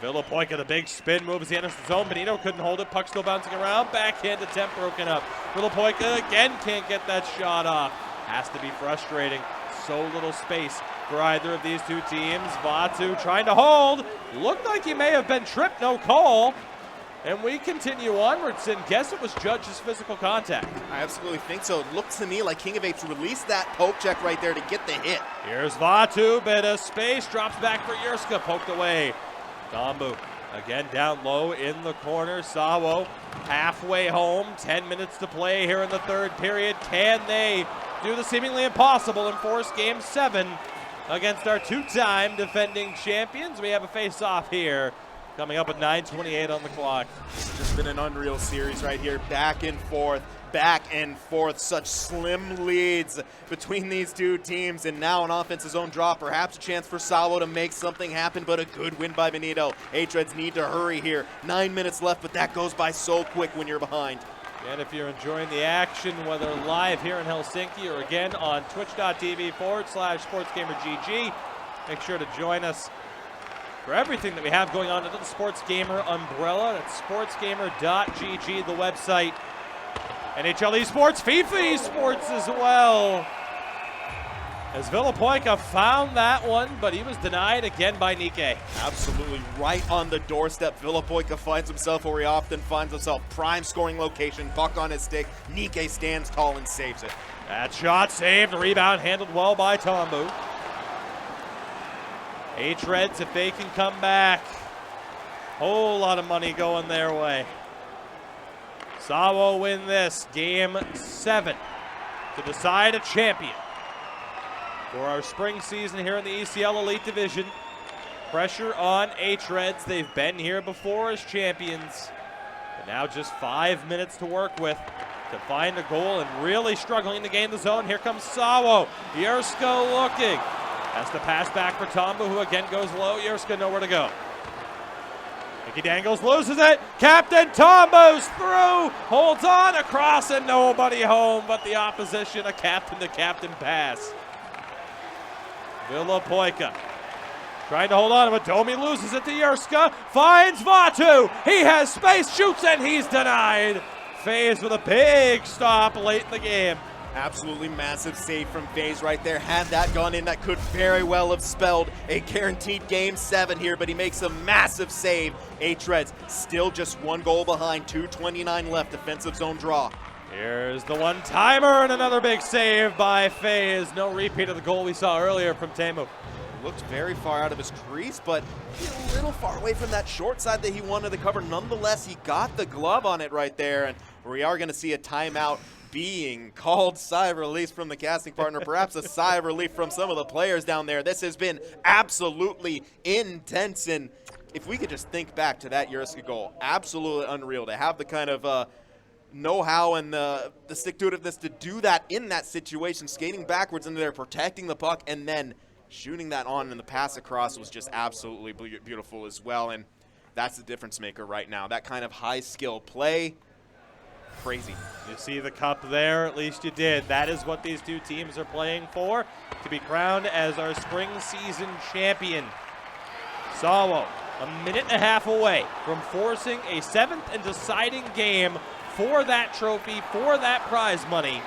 Villapoika, the big spin move as he enters the zone. Benito couldn't hold it. Puck still bouncing around. Backhand attempt broken up. Villapoika again can't get that shot off. Has to be frustrating. So little space for either of these two teams. Vatu trying to hold. Looked like he may have been tripped. No call. And we continue onwards, and guess it was judged as physical contact.
I absolutely think so. It looks to me like King of Apes released that poke check right there to get the hit.
Here's Vatu, bit of space, drops back for Yerska, poked away. Dambu again down low in the corner. SAWO halfway home, 10 minutes to play here in the third period. Can they do the seemingly impossible and force Game 7 against our two-time defending champions? We have a face-off here. Coming up at 9:28 on the clock.
It's just been an unreal series right here. Back and forth, such slim leads between these two teams. And now an offensive zone draw, perhaps a chance for SAWO to make something happen, but a good win by Benito. hREDS need to hurry here. 9 minutes left, but that goes by so quick when you're behind.
And if you're enjoying the action, whether live here in Helsinki or again on twitch.tv/SportsGamerGG, make sure to join us for everything that we have going on under the Sports Gamer umbrella. That's sportsgamer.gg, the website. NHL eSports, FIFA eSports as well. As Villapoika found that one, but he was denied again by Nikke.
Absolutely right on the doorstep. Villapoika finds himself where he often finds himself. Prime scoring location, puck on his stick. Nikke stands tall and saves it.
That shot saved, rebound handled well by Tombu. hREDS, if they can come back. Whole lot of money going their way. SAWO win this, game 7, to decide a champion for our spring season here in the ECL Elite Division. Pressure on hREDS. They've been here before as champions. But now just 5 minutes to work with to find a goal, and really struggling to gain the zone. Here comes SAWO. Yerska looking. Has to pass back for Tombu, who again goes low. Yerska nowhere to go. Mickey Dangles loses it. Captain Tombu's through. Holds on across and nobody home but the opposition. A captain-to-captain pass. Villapoika trying to hold on, but Domi loses it to Yerska. Finds Vatu. He has space, shoots, and he's denied. FaZe with a big stop late in the game.
Absolutely massive save from FaZe right there. Had that gone in, that could very well have spelled a guaranteed game 7 here, but he makes a massive save. hREDS still just 1 goal behind, 2:29 left, defensive zone draw.
Here's the one-timer and another big save by FaZe. No repeat of the goal we saw earlier from Teemu.
Looked very far out of his crease, but a little far away from that short side that he wanted to cover. Nonetheless, he got the glove on it right there, and we are going to see a timeout being called. Sigh of relief from the casting partner, perhaps a sigh of relief from some of the players down there. This has been absolutely intense, and if we could just think back to that Yerska goal, absolutely unreal to have the kind of know-how and the stick-to-itiveness to do that in that situation, skating backwards into there, protecting the puck, and then shooting that on, and the pass across was just absolutely beautiful as well, and that's the difference maker right now. That kind of high-skill play, crazy.
You see the cup there, at least you did. That is what these two teams are playing for, to be crowned as our spring season champion. SAWO, a minute and a half away from forcing a 7th and deciding game for that trophy, for that prize money.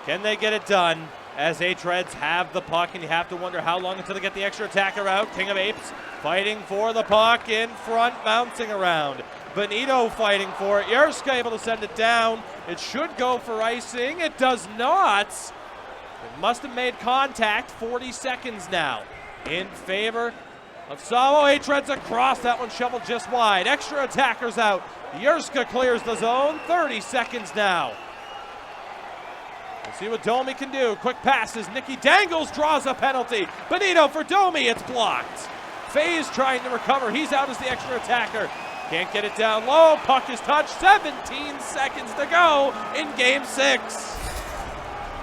Can they get it done? As hREDS have the puck, and you have to wonder how long until they get the extra attacker out. King of Apes fighting for the puck in front, bouncing around. Benito fighting for it. Yerska able to send it down. It should go for icing. It does not. It must have made contact. 40 seconds now in favor of SAWO. hREDS across. That one shoveled just wide. Extra attackers out. Yerska clears the zone. 30 seconds now. We'll see what Domi can do. Quick passes. Nicky Dangles draws a penalty. Benito for Domi. It's blocked. FaZe trying to recover. He's out as the extra attacker. Can't get it down low. Puck is touched. 17 seconds to go in game 6.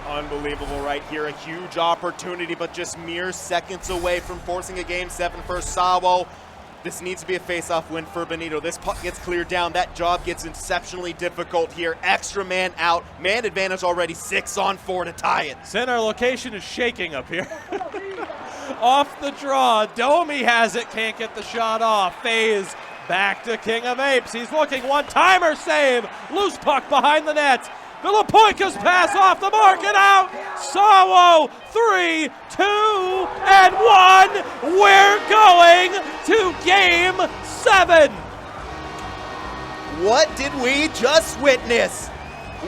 Unbelievable right here. A huge opportunity, but just mere seconds away from forcing a game 7 for SAWO. This needs to be a face-off win for Benito. This puck gets cleared down. That job gets exceptionally difficult here. Extra man out. Man advantage already. 6-on-4 to tie it.
Center location is shaking up here. Off the draw. Domi has it. Can't get the shot off. FaZe back to King of Apes. He's looking. One-timer save. Loose puck behind the net. Villapoika's pass off the mark and out. SAWO 3, 2, and 1. We're going to game 7.
What did we just witness?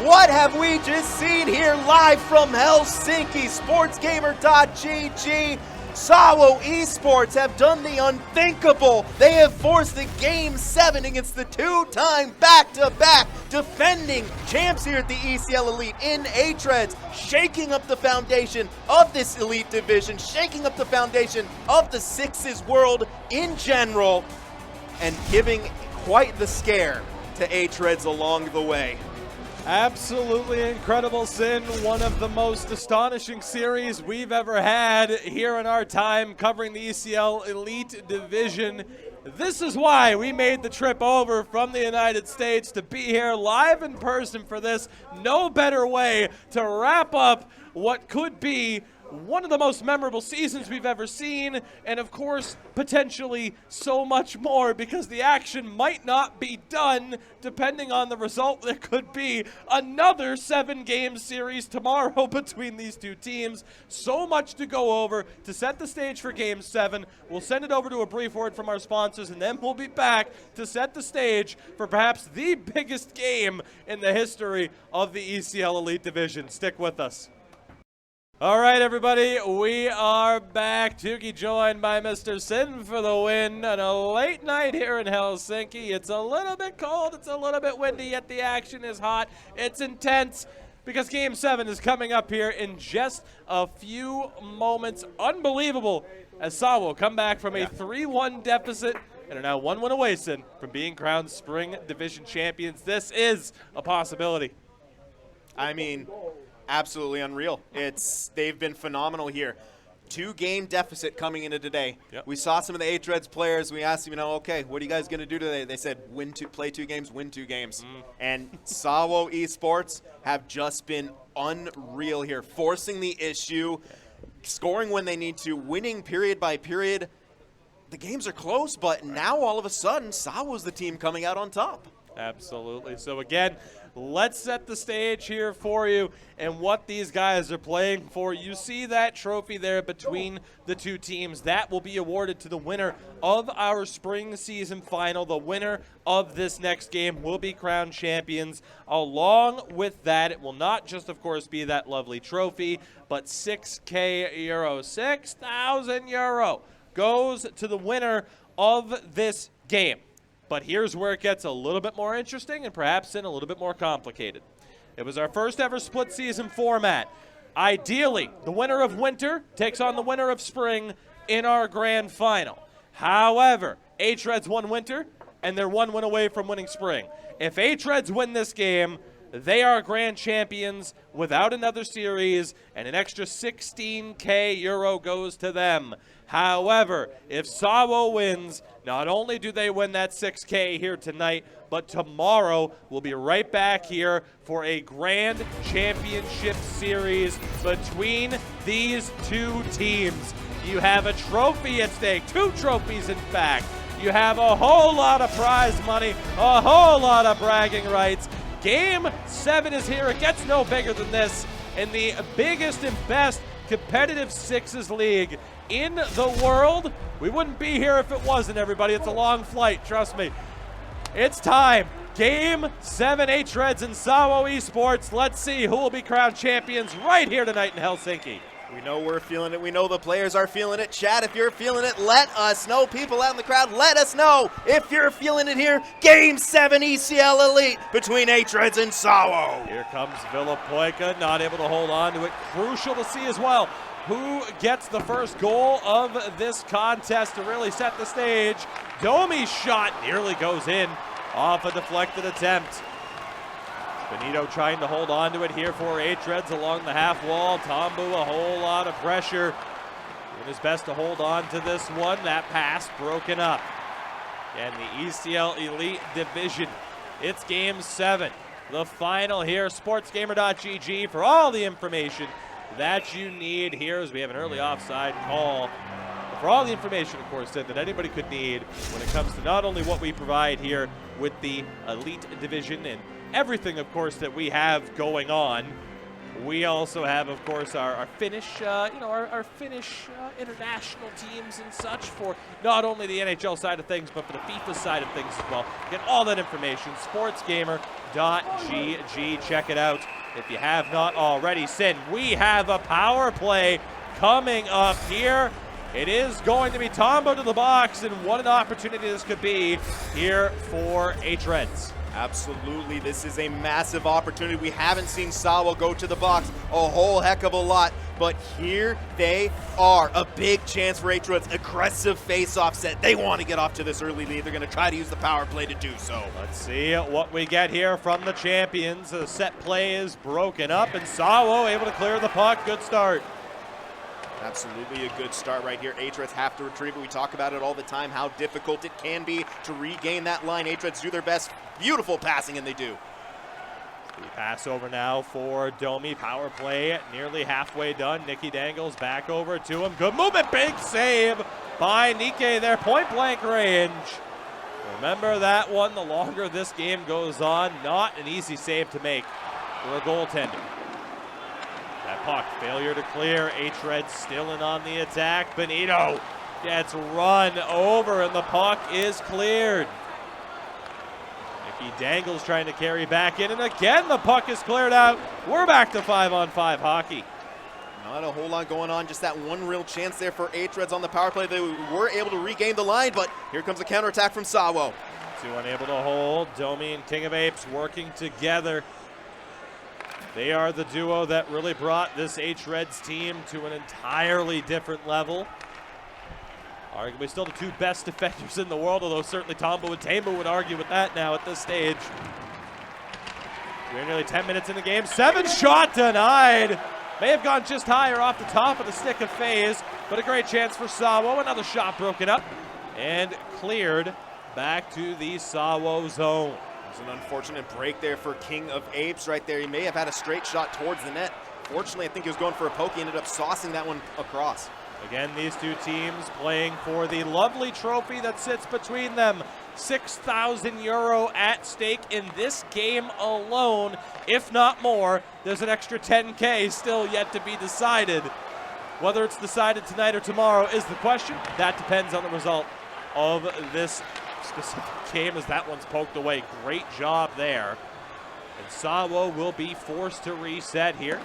What have we just seen here live from Helsinki? SportsGamer.gg. SAWO Esports have done the unthinkable. They have forced a game 7 against the 2-time back-to-back defending champs here at the ECL Elite in hREDS, shaking up the foundation of this Elite Division, shaking up the foundation of the Sixes world in general, and giving quite the scare to hREDS along the way.
Absolutely incredible, Sin. One of the most astonishing series we've ever had here in our time covering the ECL Elite Division. This is why we made the trip over from the United States to be here live in person for this. No better way to wrap up what could be one of the most memorable seasons we've ever seen, and of course, potentially so much more, because the action might not be done depending on the result. There could be another 7-game series tomorrow between these two teams. So much to go over to set the stage for Game 7. We'll send it over to a brief word from our sponsors, and then we'll be back to set the stage for perhaps the biggest game in the history of the ECL Elite Division. Stick with us. All right, everybody, we are back. Tuki joined by Mr. Sin for the win on a late night here in Helsinki. It's a little bit cold, it's a little bit windy, yet the action is hot. It's intense because Game 7 is coming up here in just a few moments. Unbelievable as SAWO come back from a 3-1 deficit and are now 1 win away, Sin, from being crowned Spring Division champions. This is a possibility.
I mean, absolutely unreal. They've been phenomenal here. 2-game deficit coming into today.
Yep.
We saw some of the hREDS players. We asked them, okay, what are you guys going to do today? They said, play 2 games, win 2 games. And SAWO ESPORTS have just been unreal here, forcing the issue, scoring when they need to, winning period by period. The games are close, but now all of a sudden, SAWO's the team coming out on top.
Absolutely. So again, let's set the stage here for you and what these guys are playing for. You see that trophy there between the two teams. That will be awarded to the winner of our spring season final. The winner of this next game will be crowned champions. Along with that, it will not just, of course, be that lovely trophy, but 6,000 euro, 6,000 euro goes to the winner of this game. But here's where it gets a little bit more interesting and perhaps a little bit more complicated. It was our first ever split season format. Ideally, the winner of winter takes on the winner of spring in our grand final. However, hREDS won winter and they're 1 win away from winning spring. If hREDS win this game, they are grand champions without another series, and an extra 16,000 euro goes to them. However, if SAWO wins, not only do they win that 6,000 here tonight, but tomorrow we'll be right back here for a grand championship series between these two teams. You have a trophy at stake, 2 trophies in fact. You have a whole lot of prize money, a whole lot of bragging rights. Game 7 is here. It gets no bigger than this in the biggest and best competitive sixes league in the world. We wouldn't be here if it wasn't, everybody. It's a long flight, trust me. It's time. Game 7, hREDS and SAWO ESPORTS. Let's see who will be crowned champions right here tonight in Helsinki.
We know we're feeling it. We know the players are feeling it. Chat, if you're feeling it, let us know. People out in the crowd, let us know if you're feeling it here. Game 7 ECL Elite between hREDS and SAWO.
Here comes Villapoika, not able to hold on to it. Crucial to see as well who gets the first goal of this contest to really set the stage. Domi's shot nearly goes in off a deflected attempt. Benito trying to hold on to it here for hREDS along the half wall. Tambu, a whole lot of pressure. Doing his best to hold on to this one. That pass broken up. And the ECL Elite Division. It's Game 7. The final here. Sportsgamer.gg for all the information that you need here as we have an early offside call. For all the information, of course, that anybody could need when it comes to not only what we provide here with the Elite Division and everything, of course, that we have going on. We also have, of course, our Finnish, our Finnish international teams and such for not only the NHL side of things, but for the FIFA side of things as well. Get all that information, sportsgamer.gg. Check it out if you have not already. Sin, we have a power play coming up here. It is going to be Tombo to the box, and what an opportunity this could be here for hREDS.
Absolutely, this is a massive opportunity. We haven't seen SAWO go to the box a whole heck of a lot, but here they are. A big chance for hREDS. Aggressive face-off set. They want to get off to this early lead. They're going to try to use the power play to do so.
Let's see what we get here from the champions. The set play is broken up, and SAWO able to clear the puck. Good start.
Absolutely a good start right here. hREDS have to retrieve it. We talk about it all the time, how difficult it can be to regain that line. hREDS do their best. Beautiful passing, and they do.
Pass over now for Domi. Power play nearly halfway done. Nikki Dangles back over to him. Good movement. Big save by Nikke there. Point blank range. Remember that one. The longer this game goes on, not an easy save to make for a goaltender. That puck, failure to clear. hREDS still in on the attack. Benito gets run over and the puck is cleared. Nikki Dangles trying to carry back in, and again the puck is cleared out. We're back to 5-on-5 hockey.
Not a whole lot going on, just that one real chance there for hREDS on the power play. They were able to regain the line, but here comes a counterattack from SAWO.
Two unable to hold. Domi and King of Apes working together. They are the duo that really brought this hREDS team to an entirely different level. Arguably still the two best defenders in the world, although certainly Tombu and Teemu would argue with that now at this stage. We're nearly 10 minutes in the game. 7-shot denied. May have gone just higher off the top of the stick of FaZe, but a great chance for SAWO. Another shot broken up and cleared back to the SAWO zone.
It's an unfortunate break there for King of Apes right there. He may have had a straight shot towards the net. Fortunately, I think he was going for a poke. He ended up saucing that one across.
Again, these two teams playing for the lovely trophy that sits between them. 6,000 euro at stake in this game alone, if not more. There's an extra 10K still yet to be decided. Whether it's decided tonight or tomorrow is the question. That depends on the result of this specific game, as that one's poked away. Great job there. And SAWO will be forced to reset here.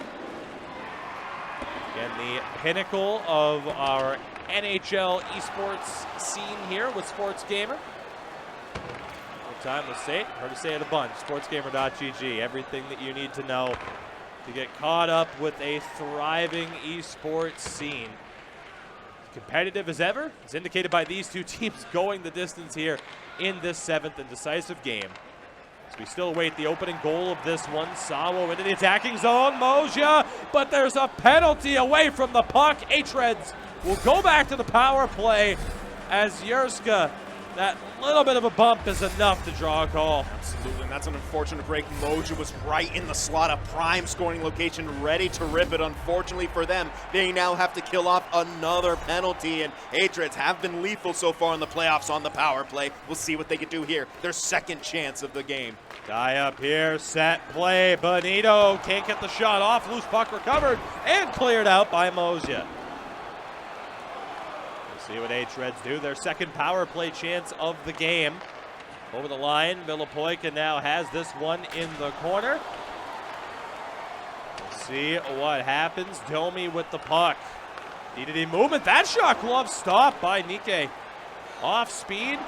Again, the pinnacle of our NHL esports scene here with Sports Gamer. What time to say it? Heard to say it a bunch. Sportsgamer.gg. Everything that you need to know to get caught up with a thriving esports scene. Competitive as ever, as indicated by these two teams going the distance here in this 7th and decisive game. As we still await the opening goal of this one. SAWO into the attacking zone. Moja, but there's a penalty away from the puck. hREDS will go back to the power play as Yerska, that little bit of a bump is enough to draw a call.
Absolutely, and that's an unfortunate break. Moja was right in the slot, a prime scoring location, ready to rip it. Unfortunately for them, they now have to kill off another penalty, and hREDS have been lethal so far in the playoffs on the power play. We'll see what they can do here. Their second chance of the game.
Die up here, set play. Benito can't get the shot off. Loose puck recovered and cleared out by Moja. See what hREDS do. Their second power play chance of the game. Over the line, Villapoika now has this one in the corner. We'll see what happens. Domi with the puck. DDD movement. That shot glove stopped by Nikke. Off speed.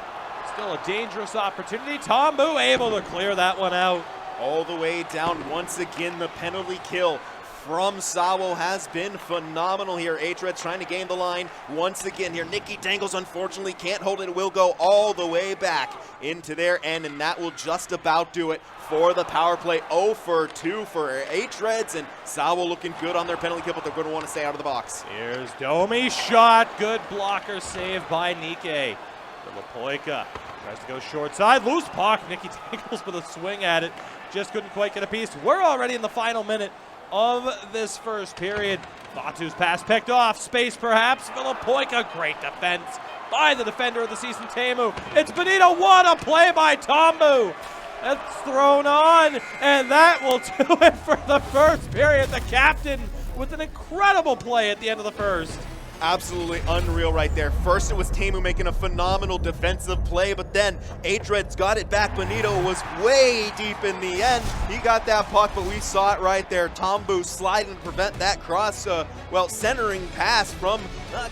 Still a dangerous opportunity. Tombu able to clear that one out.
All the way down once again. The penalty kill from SAWO has been phenomenal here. hREDS trying to gain the line once again here. Nikki Dangles unfortunately can't hold it. It will go all the way back into their end, and that will just about do it for the power play. 0 for 2 for hREDS, and SAWO looking good on their penalty kill, but they're going to want to stay out of the box.
Here's Domi shot. Good blocker save by Nikke. Villapoika tries to go short side. Loose puck. Nikki Dangles with a swing at it. Just couldn't quite get a piece. We're already in the final minute of this first period. Batu's pass picked off. Space perhaps. Villapoika. Great defense by the defender of the season, Teemu. It's Benito. What a play by Tombu. That's thrown on, and that will do it for the first period. The captain with an incredible play at the end of the first.
Absolutely unreal right there. First it was Teemu making a phenomenal defensive play, but then hREDS got it back. Benito was way deep in the end. He got that puck, but we saw it right there. Tombu sliding to prevent that cross, centering pass from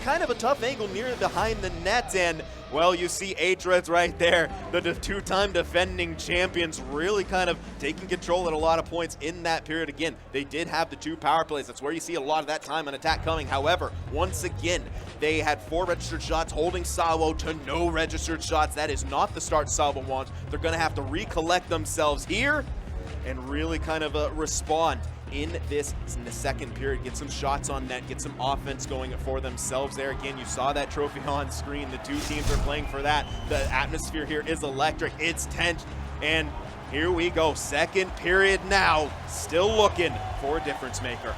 kind of a tough angle near behind the net. And well, you see hREDS right there, the two-time defending champions, really kind of taking control at a lot of points in that period. Again, they did have the 2 power plays. That's where you see a lot of that time on attack coming. However, once again, they had 4 registered shots, holding SAWO to no registered shots. That is not the start SAWO wants. They're going to have to recollect themselves here and really kind of respond in the second period. Get some shots on net, get some offense going for themselves there. Again, you saw that trophy on screen. The 2 teams are playing for that. The atmosphere here is electric. It's tense, and here we go. Second period now. Still looking for a difference maker.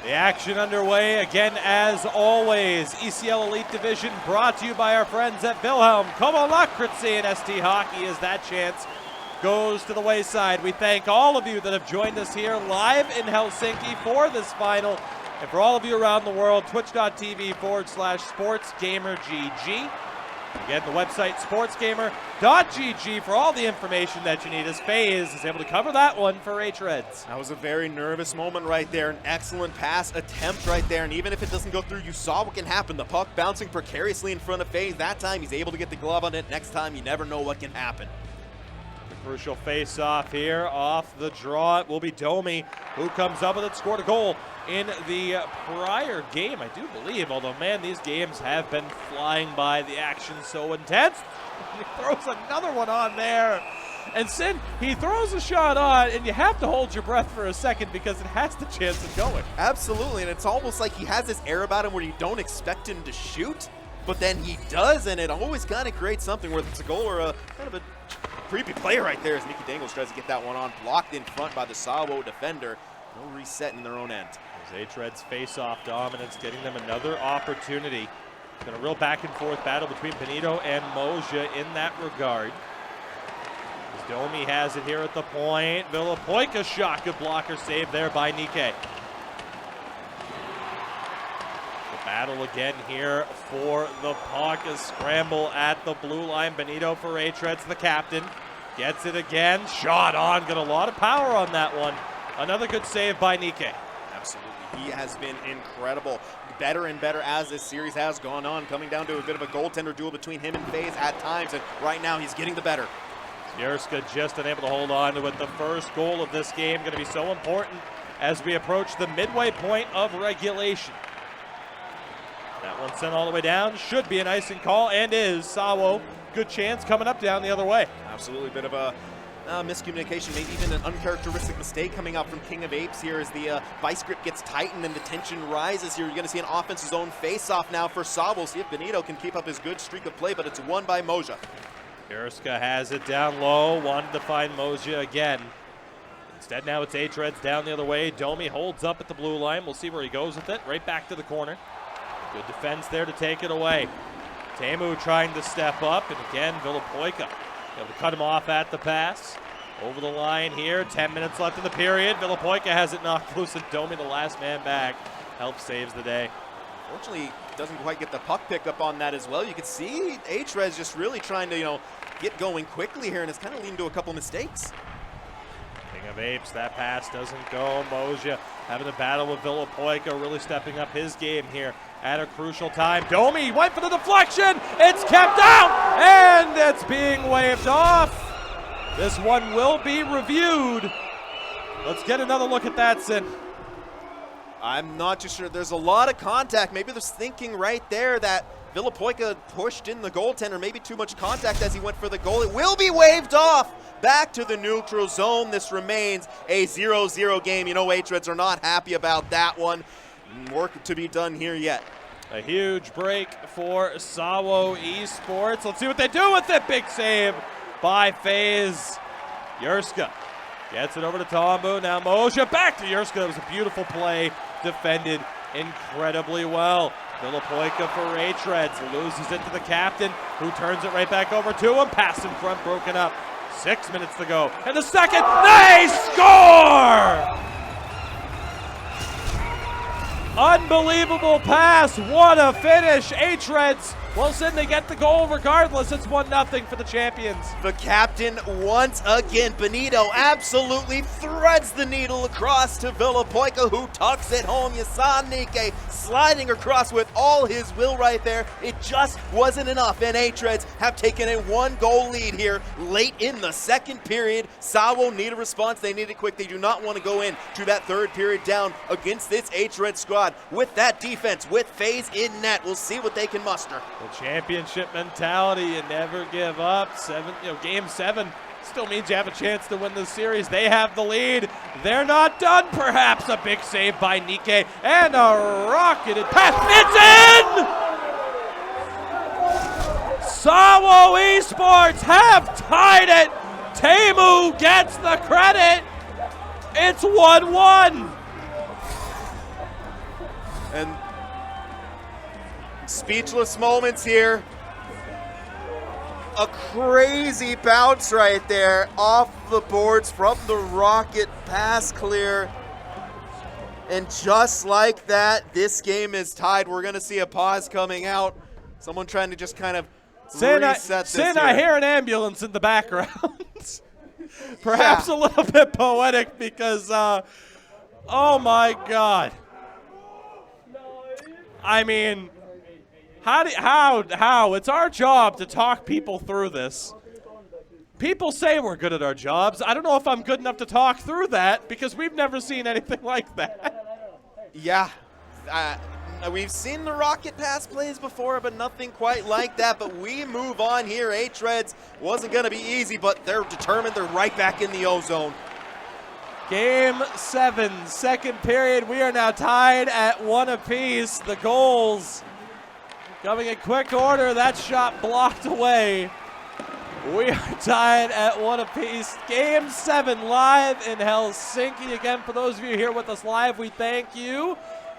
The action underway again as always. ECL Elite Division brought to you by our friends at Wilhelm. Komolakritsi and ST Hockey as that chance goes to the wayside. We thank all of you that have joined us here live in Helsinki for this final. And for all of you around the world, twitch.tv/sportsgamergg. Again, the website sportsgamer.gg for all the information that you need, as FaZe is able to cover that one for hREDS.
That was a very nervous moment right there. An excellent pass attempt right there. And even if it doesn't go through, you saw what can happen. The puck bouncing precariously in front of FaZe. That time he's able to get the glove on it. Next time you never know what can happen.
The crucial face-off here off the draw. It will be Domi who comes up with it, scored a goal in the prior game, I do believe, although, man, these games have been flying by. The action so intense. He throws another one on there. And Sin, he throws a shot on, and you have to hold your breath for a second because it has the chance of going.
Absolutely, and it's almost like he has this air about him where you don't expect him to shoot, but then he does, and it always kind of creates something, whether it's a goal or a kind of a creepy play right there as Nikki Dangles tries to get that one on, blocked in front by the SAWO defender. No reset in their own end.
There's hREDS face-off dominance, getting them another opportunity. It's been a real back-and-forth battle between Benito and Moja in that regard. As Domi has it here at the point. Villapoika shot, good blocker save there by Nike. The battle again here for the puck. A scramble at the blue line. Benito for hREDS, the captain. Gets it again, shot on, got a lot of power on that one. Another good save by Nike.
Absolutely. He has been incredible. Better and better as this series has gone on, coming down to a bit of a goaltender duel between him and FaZe at times, and right now he's getting the better.
Yerska just unable to hold on to it. The first goal of this game going to be so important as we approach the midway point of regulation. That one sent all the way down. Should be an icing call, and is. SAWO, good chance coming up down the other way.
Absolutely, bit of a miscommunication, maybe even an uncharacteristic mistake coming out from King of Apes here as the vice grip gets tightened and the tension rises here. You're going to see an offense's own face-off now for SAWO. See if Benito can keep up his good streak of play, but it's won by Moja.
Yerska has it down low, wanted to find Moja again. Instead now it's hREDS down the other way. Domi holds up at the blue line. We'll see where he goes with it. Right back to the corner. Good defense there to take it away. Teemu trying to step up, and again Villapoika able to cut him off at the pass. Over the line here, 10 minutes left in the period. Villapoika has it knocked loose, and Domi, the last man back, helps saves the day.
Fortunately, doesn't quite get the puck pickup on that as well. You can see hREDS just really trying to, get going quickly here, and it's kind of leading to a couple mistakes.
King of Apes, that pass doesn't go. Moja having a battle with Villapoika, really stepping up his game here at a crucial time. Domi went for the deflection. It's kept out, and it's being waved off. This one will be reviewed. Let's get another look at that, Sin.
I'm not too sure. There's a lot of contact. Maybe there's thinking right there that Villapoika pushed in the goaltender. Maybe too much contact as he went for the goal. It will be waved off. Back to the neutral zone. This remains a 0-0 game. hREDS are not happy about that one. Work to be done here yet.
A huge break for SAWO ESPORTS. Let's see what they do with it. Big save by FaZe. Yerska gets it over to Tombu. Now Moja back to Yerska. That was a beautiful play. Defended incredibly well. Villapoika for hREDS. Loses it to the captain, who turns it right back over to him. Pass in front broken up. 6 minutes to go. And the second, they score! Unbelievable pass. What a finish. hREDS, well, Sid, they get the goal regardless. It's 1-0 for the champions.
The captain once again, Benito, absolutely threads the needle across to Villapoika, who tucks it home. You saw Nike sliding across with all his will right there. It just wasn't enough, and hREDS have taken a 1-goal lead here late in the second period. SAWO need a response. They need it quick. They do not want to go into that third period down against this hREDS squad. With that defense, with FaZe in net, we'll see what they can muster.
The championship mentality, you never give up. Game 7 still means you have a chance to win the series. They have the lead. They're not done, perhaps. A big save by Nike and a rocketed pass. It's in! SAWO ESPORTS have tied it Teemu gets the credit. It's 1-1.
And speechless moments here. A crazy bounce right there off the boards from the Rocket, pass clear. And just like that, this game is tied. We're going to see a pause coming out. Someone trying to just kind of reset this here.
I hear an ambulance in the background. Perhaps a little bit poetic because, oh my God. I mean, how? It's our job to talk people through this. People say we're good at our jobs. I don't know if I'm good enough to talk through that because we've never seen anything like that.
Yeah. We've seen the Rocket pass plays before, but nothing quite like that. But we move on here. hREDS wasn't going to be easy, but they're determined. They're right back in the O-zone.
Game 7, second period. We are now tied at 1 apiece. The goals coming in quick order. That shot blocked away. We are tied at 1 apiece. Game 7 live in Helsinki. Again, for those of you here with us live, we thank you.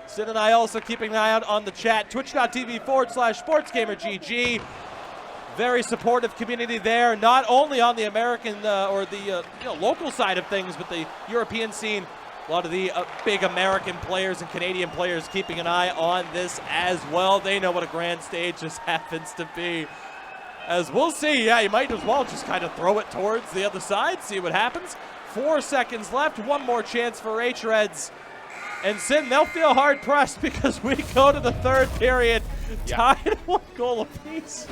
Sid and I also keeping an eye out on the chat. Twitch.tv/SportsGamerGG. Very supportive community there, not only on the American or the local side of things, but the European scene. A lot of the big American players and Canadian players keeping an eye on this as well. They know what a grand stage this happens to be. As we'll see, yeah, you might as well just kind of throw it towards the other side, see what happens. 4 seconds left, one more chance for hREDS. And Sin, they'll feel hard pressed because we go to the third period, tied at 1 goal apiece.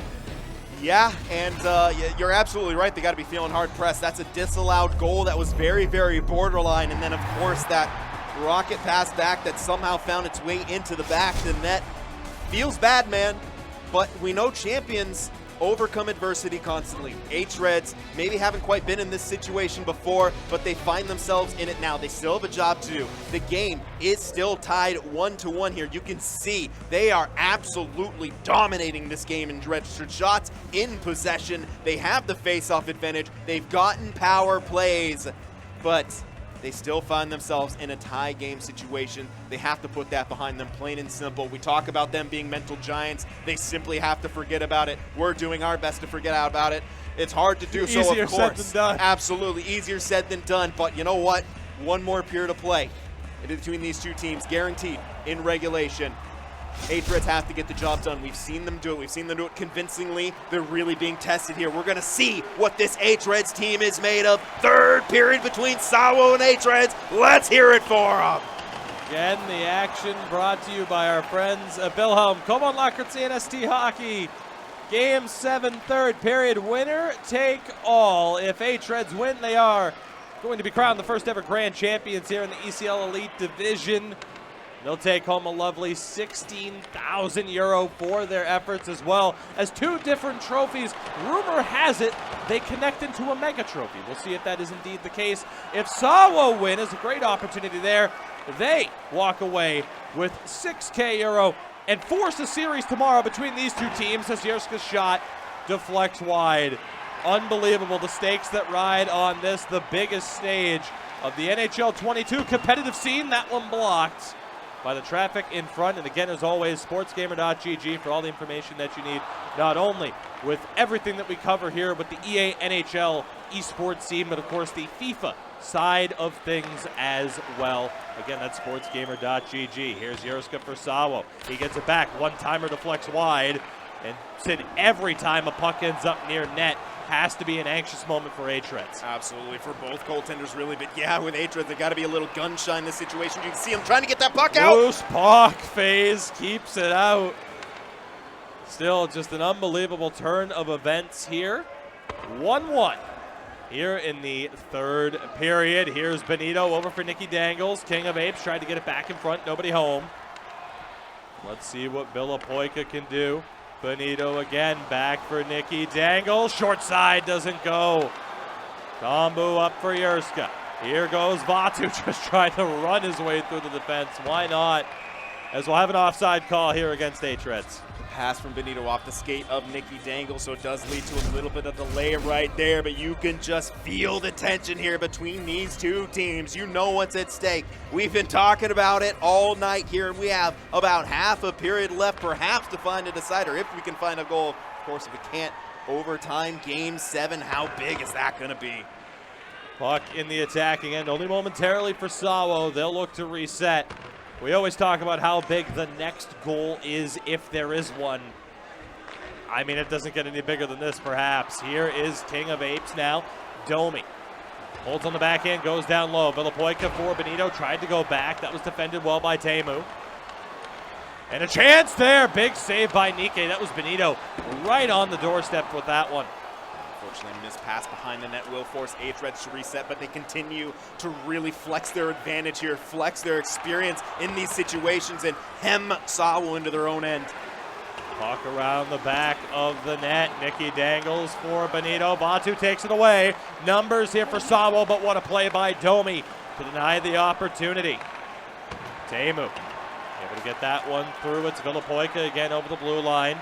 Yeah, and you're absolutely right. They got to be feeling hard pressed. That's a disallowed goal that was very, very borderline. And then, of course, that Rocket pass back that somehow found its way into the back of the net. Feels bad, man. But we know champions overcome adversity constantly. hREDS maybe haven't quite been in this situation before, but they find themselves in it now. They still have a job to do. The game is still tied 1-1 here. You can see they are absolutely dominating this game in registered shots, in possession. They have the face-off advantage. They've gotten power plays, but they still find themselves in a tie game situation. They have to put that behind them, plain and simple. We talk about them being mental giants. They simply have to forget about it. We're doing our best to forget out about it. It's hard to do so, of course.
Easier said than done.
Absolutely, easier said than done. But you know what? One more period of play between these two teams, guaranteed in regulation. hREDS have to get the job done. We've seen them do it. We've seen them do it convincingly. They're really being tested here. We're going to see what this hREDS team is made of. Third period between SAWO and hREDS. Let's hear it for them.
Again, the action brought to you by our friends at Wilhelm. Come on, Lockert's NST Hockey. Game 7, third period. Winner take all. If hREDS win, they are going to be crowned the first ever grand champions here in the ECL Elite Division. They'll take home a lovely 16,000 euro for their efforts, as well as 2 different trophies. Rumor has it they connect into a mega trophy. We'll see if that is indeed the case. If SAWO win, is a great opportunity there. They walk away with 6K euro and force a series tomorrow between these two teams as Yerska's shot deflects wide. Unbelievable, the stakes that ride on this, the biggest stage of the NHL 22 competitive scene. That one blocked by the traffic in front. And again, as always, sportsgamer.gg for all the information that you need, not only with everything that we cover here with the EA NHL esports scene, but of course the FIFA side of things as well. Again, that's sportsgamer.gg. Here's Yerska for SAWO. He gets it back. One-timer deflects wide. And Sid, every time a puck ends up near net, has to be an anxious moment for hREDS.
Absolutely, for both goaltenders, really. But yeah, with hREDS, they've got to be a little gun-shy in this situation. You can see him trying to get that puck out.
Loose puck, FaZe keeps it out. Still just an unbelievable turn of events here. 1-1 here in the third period. Here's Benito over for Nicky Dangles. King of Apes tried to get it back in front. Nobody home. Let's see what Villapoika can do. Benito again, back for Nicky Dangles. Short side doesn't go. Combo up for Yerska. Here goes Vatu just trying to run his way through the defense. Why not? As we'll have an offside call here against hREDS.
Pass from Benito off the skate of Nicky Dangle, so it does lead to a little bit of delay right there, but you can just feel the tension here between these two teams. You know what's at stake. We've been talking about it all night here, and we have about half a period left, perhaps to find a decider, if we can find a goal. Of course, if we can't, overtime, game 7, how big is that going to be?
Puck in the attacking end, only momentarily for SAWO. They'll look to reset. We always talk about how big the next goal is, if there is one. I mean, it doesn't get any bigger than this, perhaps. Here is King of Apes now, Domi. Holds on the backhand, goes down low. Villapoica for Benito, tried to go back. That was defended well by Teemu. And a chance there, big save by Nikke. That was Benito right on the doorstep with that one.
Unfortunately, a missed pass behind the net will force hREDS to reset, but they continue to really flex their advantage here, flex their experience in these situations, and hem SAWO into their own end.
Puck around the back of the net. Nicky dangles for Benito. Batu takes it away. Numbers here for SAWO, but what a play by Domi to deny the opportunity. Teemu able to get that one through. It's Villapoica again over the blue line.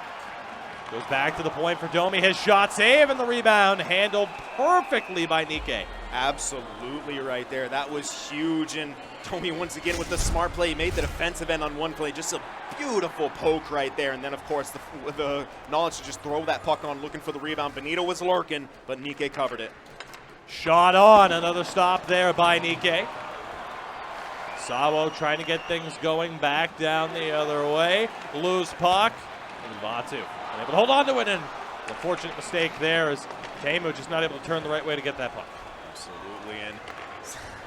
Goes back to the point for Domi. His shot save and the rebound handled perfectly by Nikke.
Absolutely right there. That was huge. And Domi once again with the smart play. He made the defensive end on one play. Just a beautiful poke right there. And then, of course, the knowledge to just throw that puck on looking for the rebound. Benito was lurking, but Nikke covered it.
Shot on. Another stop there by Nikke. SAWO trying to get things going back down the other way. Loose puck. And Batu able to hold on to it, and the fortunate mistake there is Teemu just not able to turn the right way to get that puck.
Absolutely, and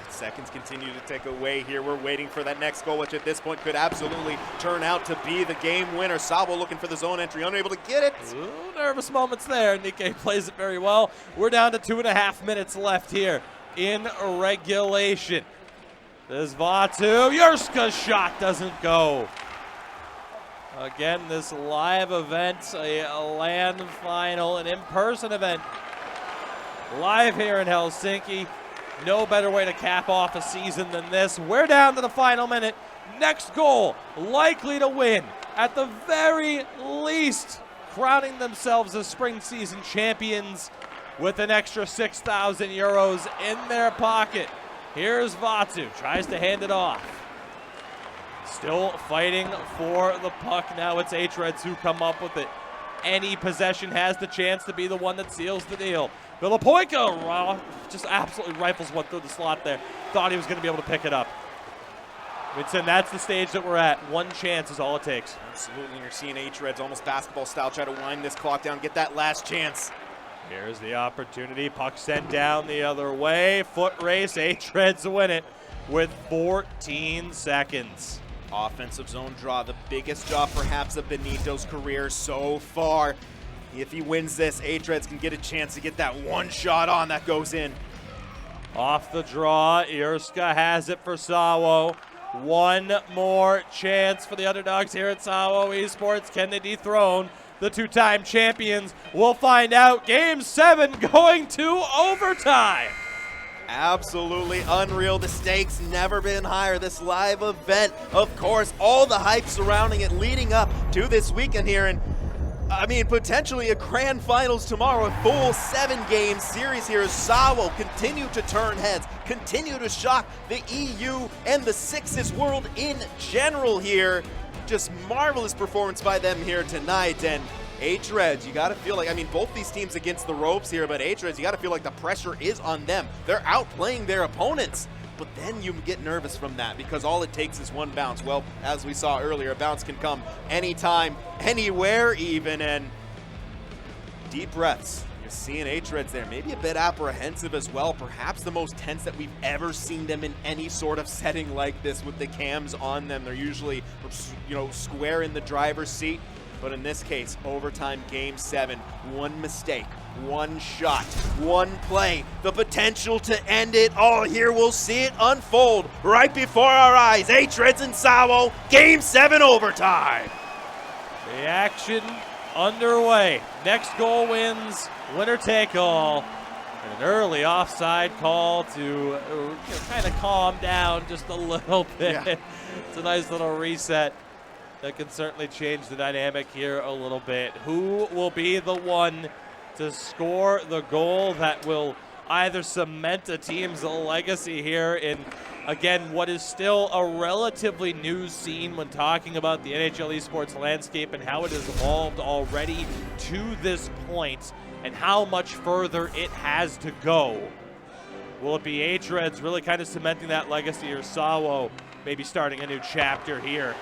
seconds continue to tick away here. We're waiting for that next goal, which at this point could absolutely turn out to be the game winner. SAWO looking for the zone entry, unable to get it.
Ooh, nervous moments there. Nikke plays it very well. We're down to 2.5 minutes left here in regulation. There's Batu. Jurska's shot doesn't go. Again, this live event, a LAN final, an in-person event, live here in Helsinki. No better way to cap off a season than this. We're down to the final minute. Next goal, likely to win. At the very least, crowning themselves as spring season champions with an extra 6,000 euros in their pocket. Here's Batu, tries to hand it off. Still fighting for the puck. Now it's hREDS who come up with it. Any possession has the chance to be the one that seals the deal. Villapoica just absolutely rifles one through the slot there. Thought he was going to be able to pick it up. Whitson, that's the stage that we're at. One chance is all it takes.
Absolutely. You're seeing hREDS almost basketball style try to wind this clock down, get that last chance.
Here's the opportunity. Puck sent down the other way. Foot race. hREDS win it with 14 seconds.
Offensive zone draw, the biggest draw perhaps of Benito's career so far. If he wins this, hREDS can get a chance to get that one shot on that goes in.
Off the draw, Jurska has it for SAWO. One more chance for the underdogs here at SAWO ESPORTS. Can they dethrone the two-time champions? We'll find out. Game 7 going to overtime.
Absolutely unreal. The stakes never been higher. This live event, of course, all the hype surrounding it leading up to this weekend here. And I mean, potentially a grand finals tomorrow, a full 7-game series here as SAWO continue to turn heads, continue to shock the EU and the Sixes world in general here. Just marvelous performance by them here tonight. And hREDS, you got to feel like, I mean, both these teams against the ropes here, but hREDS, you got to feel like the pressure is on them. They're outplaying their opponents. But then you get nervous from that because all it takes is one bounce. Well, as we saw earlier, a bounce can come anytime, anywhere even, and deep breaths. You're seeing hREDS there, maybe a bit apprehensive as well, perhaps the most tense that we've ever seen them in any sort of setting like this with the cams on them. They're usually, square in the driver's seat. But in this case, overtime game 7, one mistake, one shot, one play, the potential to end it all. Here we'll see it unfold right before our eyes. hREDS and SAWO, game 7 overtime.
The action underway. Next goal wins, winner take all. And an early offside call to kind of calm down just a little bit.
Yeah.
It's a nice little reset. that can certainly change the dynamic here a little bit. Who will be the one to score the goal that will either cement a team's legacy here in, again, what is still a relatively new scene when talking about the NHL esports landscape and how it has evolved already to this point and how much further it has to go. Will it be hREDS really kind of cementing that legacy, or SAWO maybe starting a new chapter here?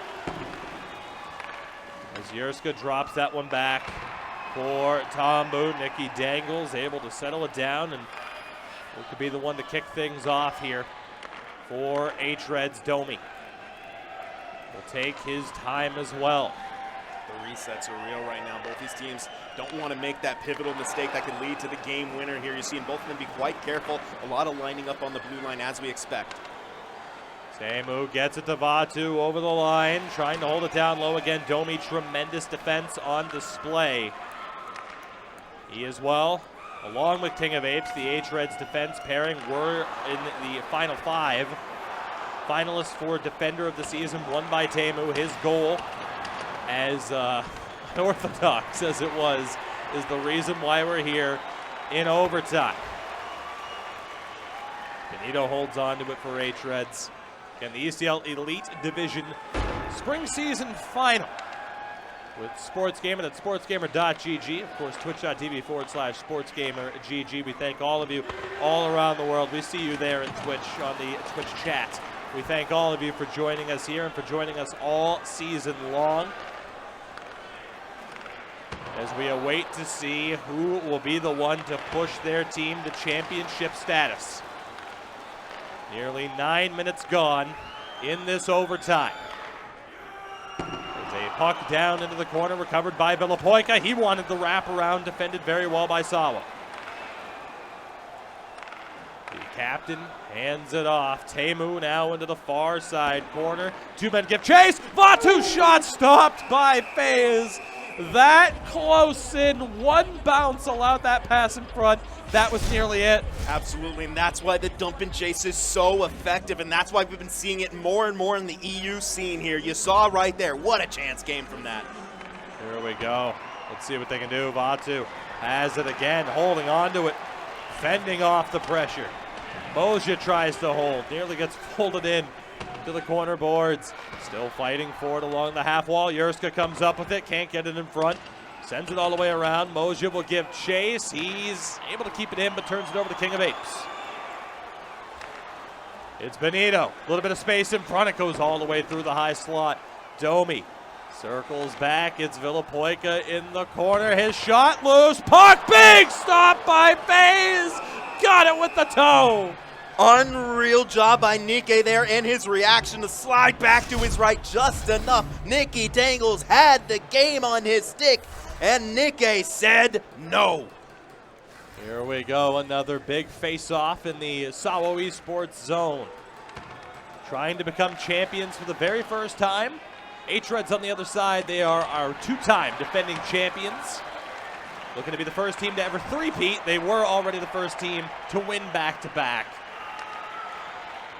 As Yerska drops that one back for Tombu, Nikki Dangles able to settle it down, and who could be the one to kick things off here for hREDS. Domi will take his time as well.
The resets are real right now. Both these teams don't want to make that pivotal mistake that could lead to the game winner here. You're seeing both of them be quite careful. A lot of lining up on the blue line as we expect.
Teemu gets it to Vatu over the line, trying to hold it down low again. Domi, tremendous defense on display. He as well, along with King of Apes, the hREDS defense pairing, were in the final 5. Finalists for Defender of the Season, won by Teemu. His goal, as unorthodox as it was, is the reason why we're here in overtime. Benito holds on to it for hREDS. Again, the ECL Elite Division Spring Season Final with SportsGamer at sportsgamer.gg. Of course, twitch.tv/sportsgamergg. We thank all of you all around the world. We see you there in Twitch on the Twitch chat. We thank all of you for joining us here and for joining us all season long, as we await to see who will be the one to push their team to championship status. Nearly 9 minutes gone in this overtime. There's a puck down into the corner, recovered by Villapoika. He wanted the wraparound, defended very well by SAWO. The captain hands it off. Teemu now into the far side corner. Two men give chase. Vatu shot stopped by FaZe. That close in, one bounce allowed that pass in front. That was nearly it.
Absolutely, and that's why the dump and chase is so effective, and that's why we've been seeing it more and more in the EU scene here. You saw right there, what a chance came from that.
Here we go. Let's see what they can do. Vatu has it again, holding on to it, fending off the pressure. Moja tries to hold, nearly gets folded in to the corner boards. Still fighting for it along the half wall. Yerska comes up with it, can't get it in front. Sends it all the way around. Moja will give chase. He's able to keep it in, but turns it over to King of Apes. It's Benito. A little bit of space in front. It goes all the way through the high slot. Domi circles back. It's Villapoika in the corner. His shot loose. Puck big. Stop by FaZe. Got it with the toe.
Unreal job by Nikke there, and his reaction to slide back to his right just enough. Nikki Dangles had the game on his stick, and Nikke said no.
Here we go, another big face-off in the SAWO esports zone. Trying to become champions for the very first time. hREDS on the other side, they are our two-time defending champions. Looking to be the first team to ever three-peat. They were already the first team to win back-to-back.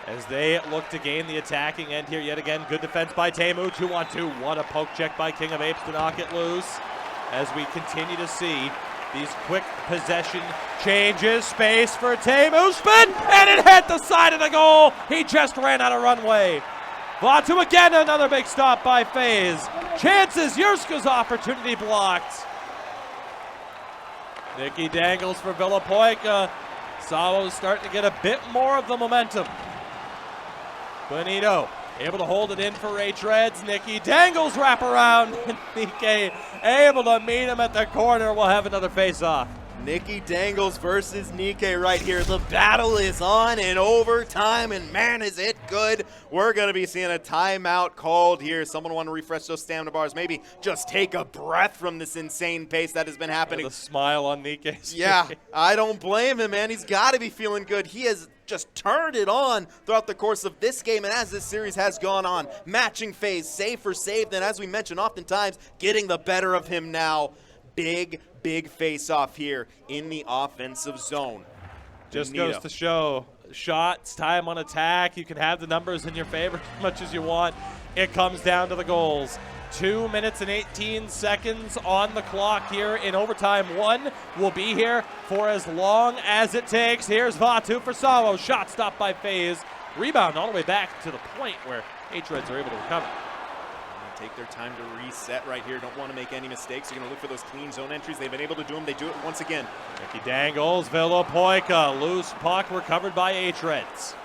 As they look to gain the attacking end here yet again. Good defense by Teemu, 2-on-2. What a poke check by King of Apes to knock it loose. As we continue to see these quick possession changes. Space for Teemu, spin, and it hit the side of the goal. He just ran out of runway. Vatu again, another big stop by FaZe. Chances, Yerska's opportunity blocked. Nikki Dangles for Villapoika. SAWO's starting to get a bit more of the momentum. Benito able to hold it in for hREDS. Nikki Dangles wrap around. Nikke able to meet him at the corner. We'll have another face-off.
Nikki Dangles versus Nikke right here. The battle is on in overtime, and man, is it good. We're going to be seeing a timeout called here. Someone want to refresh those stamina bars. Maybe just take a breath from this insane pace that has been happening.
The smile on Nikke's
Yeah,
face.
I don't blame him, man. He's got to be feeling good. He has just turned it on throughout the course of this game, and as this series has gone on, matching FaZe, save for save, then as we mentioned oftentimes, getting the better of him now. Big face-off here in the offensive zone.
Just goes to show, shots, time on attack, you can have the numbers in your favor as much as you want. It comes down to the goals. 2 minutes and 18 seconds on the clock here in overtime 1. Will be here for as long as it takes. Here's Vatu for SAWO. Shot stopped by FaZe. Rebound all the way back to the point where hREDS are able to recover.
Take their time to reset right here. Don't want to make any mistakes. They're going to look for those clean zone entries. They've been able to do them. They do it once again.
Nicky dangles. Villapoika. Loose puck recovered by hREDS.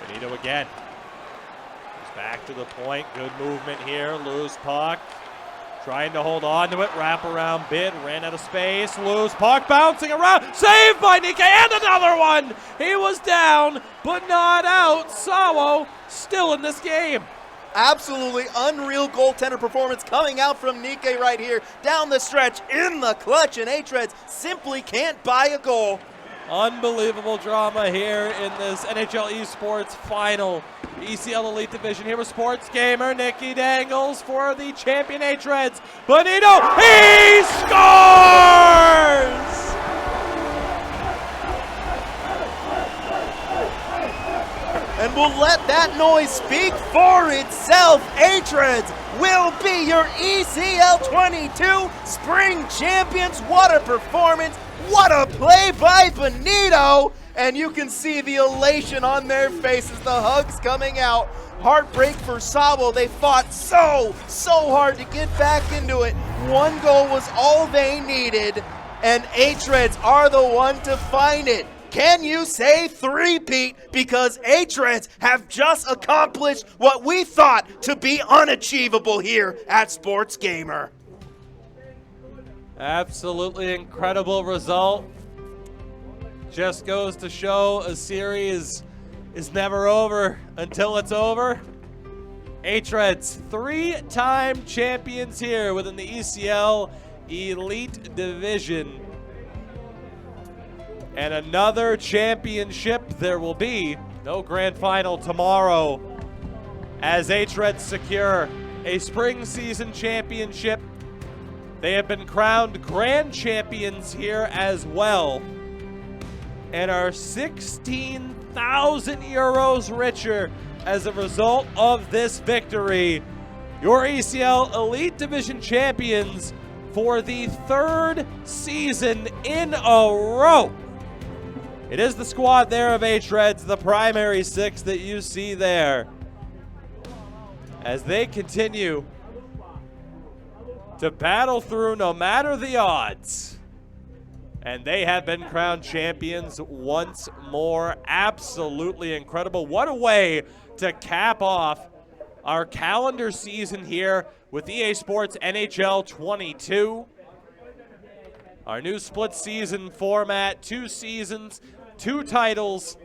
Benito again. Goes back to the point. Good movement here. Loose puck. Trying to hold on to it. Wrap around bid. Ran out of space. Loose puck bouncing around. Saved by Nicky. And another one. He was down, but not out. SAWO still in this game.
Absolutely unreal goaltender performance coming out from Nicky right here. Down the stretch, in the clutch, and hREDS simply can't buy a goal.
Unbelievable drama here in this NHL eSports final. ECL Elite Division here with Sports Gamer. Nicky dangles for the champion hREDS. Benito, he scores!
And we'll let that noise speak for itself. hREDS will be your ECL 22 Spring Champions. What a performance. What a play by Benito. And you can see the elation on their faces, the hugs coming out. Heartbreak for SAWO. They fought so hard to get back into it. One goal was all they needed, and hREDS are the one to find it. Can you say three-peat? Because hREDS have just accomplished what we thought to be unachievable here at Sports Gamer.
Absolutely incredible result. Just goes to show a series is never over until it's over. hREDS, 3-time champions here within the ECL Elite Division. And another championship there will be. No grand final tomorrow as hREDS secure a spring season championship. They have been crowned grand champions here as well and are 16,000 euros richer as a result of this victory. Your ECL Elite Division champions for the 3rd season in a row. It is the squad there of hREDS, the primary 6 that you see there, as they continue to battle through no matter the odds. And they have been crowned champions once more. Absolutely incredible. What a way to cap off our calendar season here with EA Sports NHL 22. Our new split season format, 2 seasons, 2 titles,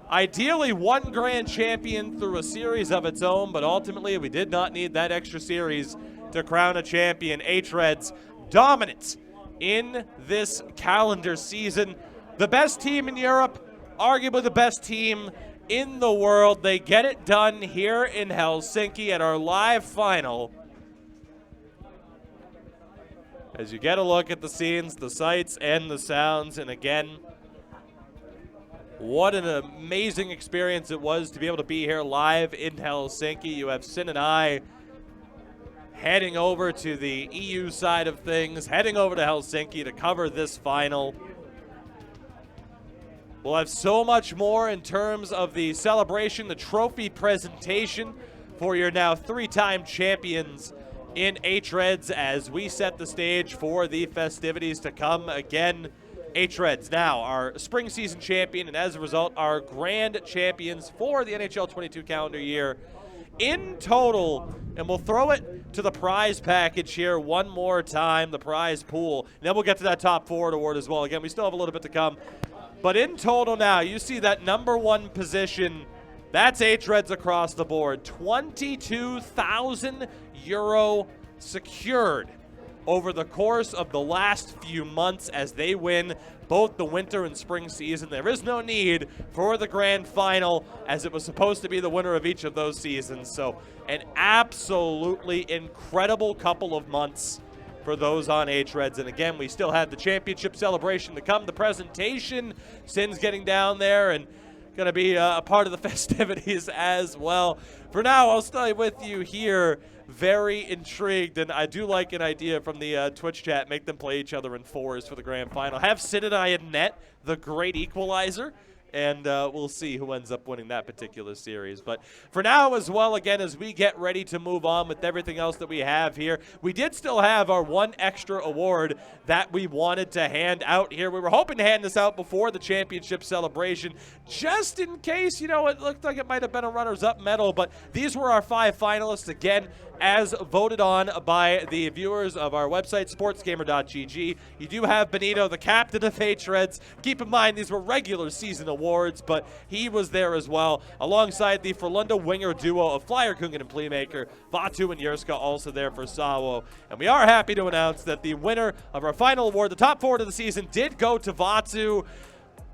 ideally 1 grand champion through a series of its own, but ultimately we did not need that extra series to crown a champion. hREDS dominant in this calendar season. The best team in Europe, arguably the best team in the world. They get it done here in Helsinki at our live final. As you get a look at the scenes, the sights, and the sounds, and again, what an amazing experience it was to be able to be here live in Helsinki. You have Sin and I heading over to the EU side of things, heading over to Helsinki to cover this final. We'll have so much more in terms of the celebration, the trophy presentation for your now 3-time champions in hREDS as we set the stage for the festivities to come. Again, hREDS now our spring season champion, and as a result, our grand champions for the NHL 22 calendar year in total. And we'll throw it to the prize package here one more time, the prize pool. And then we'll get to that top forward award as well. Again, we still have a little bit to come. But in total now, you see that #1 position. That's hREDS across the board. 22,000 euro secured over the course of the last few months as they win both the winter and spring season. There is no need for the grand final, as it was supposed to be the winner of each of those seasons. So an absolutely incredible couple of months for those on hREDS. And again, we still have the championship celebration to come, the presentation. Sin's getting down there and going to be a part of the festivities as well. For now, I'll stay with you here. Very intrigued, and I do like an idea from the Twitch chat. Make them play each other in fours for the grand final. Have Sid and I in net, the great equalizer, and we'll see who ends up winning that particular series. But for now as well, again, as we get ready to move on with everything else that we have here, we did still have our one extra award that we wanted to hand out here. We were hoping to hand this out before the championship celebration, just in case, you know, it looked like it might have been a runners-up medal, but these were our 5 finalists, again, as voted on by the viewers of our website, sportsgamer.gg. You do have Benito, the captain of hREDS. Keep in mind, these were regular season awards, but he was there as well, alongside the Frölunda winger duo of Flyer Kungen and Playmaker, Vatu and Yerska, also there for SAWO. And we are happy to announce that the winner of our final award, the top forward of the season, did go to Vatu.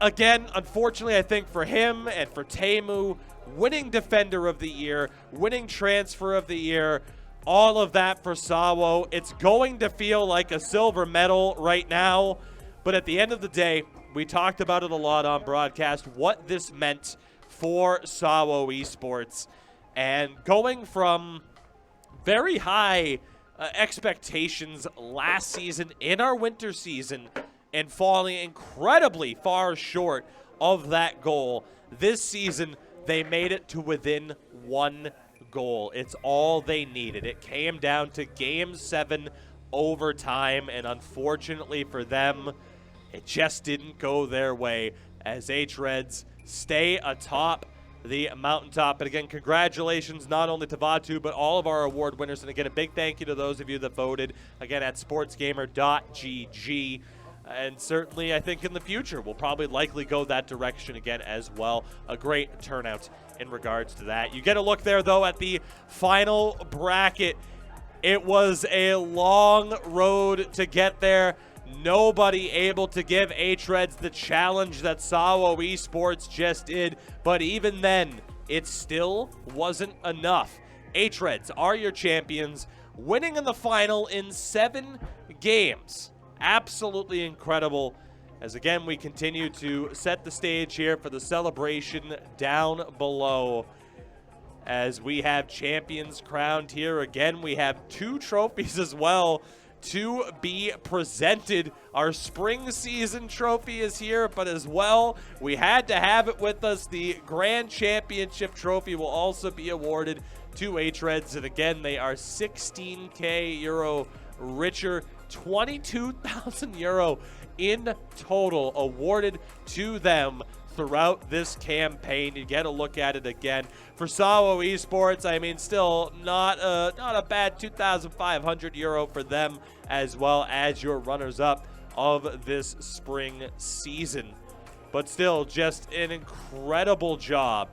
Again, unfortunately, I think for him and for Teemu, winning Defender of the Year, winning Transfer of the Year, all of that for SAWO. It's going to feel like a silver medal right now, but at the end of the day, we talked about it a lot on broadcast, what this meant for SAWO esports. And going from very high expectations last season in our winter season and falling incredibly far short of that goal, this season they made it to within 1 goal. It's all they needed. It came down to Game 7 overtime, and unfortunately for them, it just didn't go their way as hREDS stay atop the mountaintop. And again, congratulations not only to Vatu, but all of our award winners. And again, a big thank you to those of you that voted, again, at sportsgamer.gg. And certainly, I think in the future, we'll probably likely go that direction again as well. A great turnout in regards to that. You get a look there, though, at the final bracket. It was a long road to get there. Nobody able to give hREDS the challenge that SAWO esports just did. But even then, it still wasn't enough. hREDS are your champions, winning in the final in 7 games. Absolutely incredible, as again we continue to set the stage here for the celebration down below as we have champions crowned here. Again, we have 2 trophies as well to be presented. Our spring season trophy is here, but as well, we had to have it with us. The Grand Championship trophy will also be awarded to hREDS, and again, they are 16k euro richer. 22,000 euro in total awarded to them throughout this campaign. You get a look at it again. For SAWO esports, I mean, still not a bad 2,500 euro for them, as well as your runners-up of this spring season. But still, just an incredible job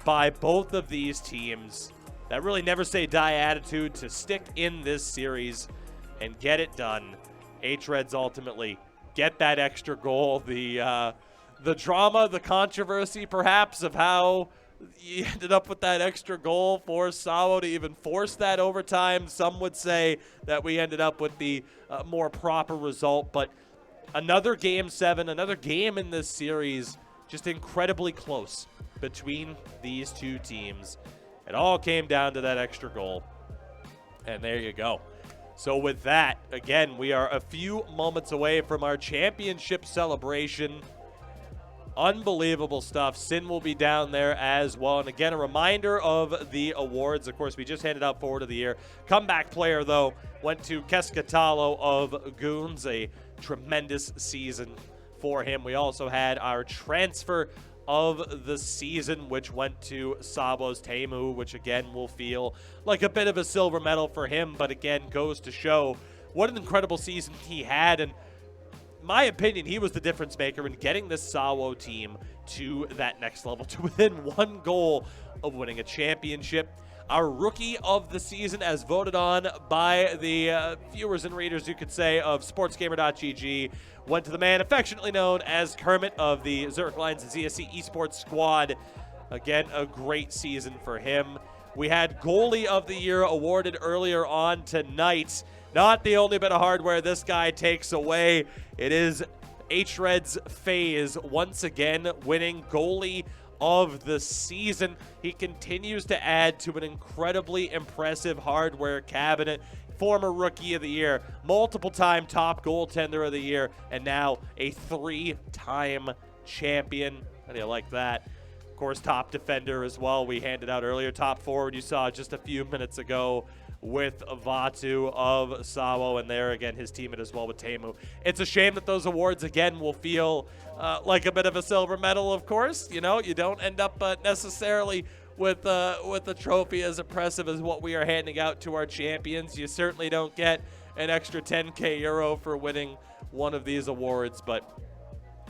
by both of these teams. That really never say die attitude to stick in this series and get it done. hREDS ultimately get that extra goal. The drama, the controversy perhaps of how you ended up with that extra goal for SAWO to even force that overtime. Some would say that we ended up with the more proper result, but another Game 7, another game in this series, just incredibly close between these 2 teams. It all came down to that extra goal, and there you go. So with that, again, we are a few moments away from our championship celebration. Unbelievable stuff. Sin will be down there as well. And again, a reminder of the awards. Of course, we just handed out Forward of the Year. Comeback player, though, went to Keskatalo of Goons. A tremendous season for him. We also had our transfer of the season, which went to SAWO's Teemu, which again will feel like a bit of a silver medal for him, but again goes to show what an incredible season he had. And in my opinion, he was the difference maker in getting this SAWO team to that next level, to within 1 goal of winning a championship. Our rookie of the season, as voted on by the viewers and readers, you could say, of sportsgamer.gg, went to the man affectionately known as Kermit of the Zurich Lions and ZSC Esports squad. Again, a great season for him. We had goalie of the year awarded earlier on tonight. Not the only bit of hardware this guy takes away. It is hREDS FaZe once again winning goalie of the season. He continues to add to an incredibly impressive hardware cabinet. Former Rookie of the Year, multiple-time top goaltender of the year, and now a 3-time champion. How do you like that? Of course, top defender as well. We handed out earlier. Top forward you saw just a few minutes ago with Vatu of SAWO, and there again his teammate as well with Teemu. It's a shame that those awards again will feel like a bit of a silver medal, of course. You know, you don't end up necessarily with a trophy as impressive as what we are handing out to our champions. You certainly don't get an extra 10K euro for winning one of these awards, but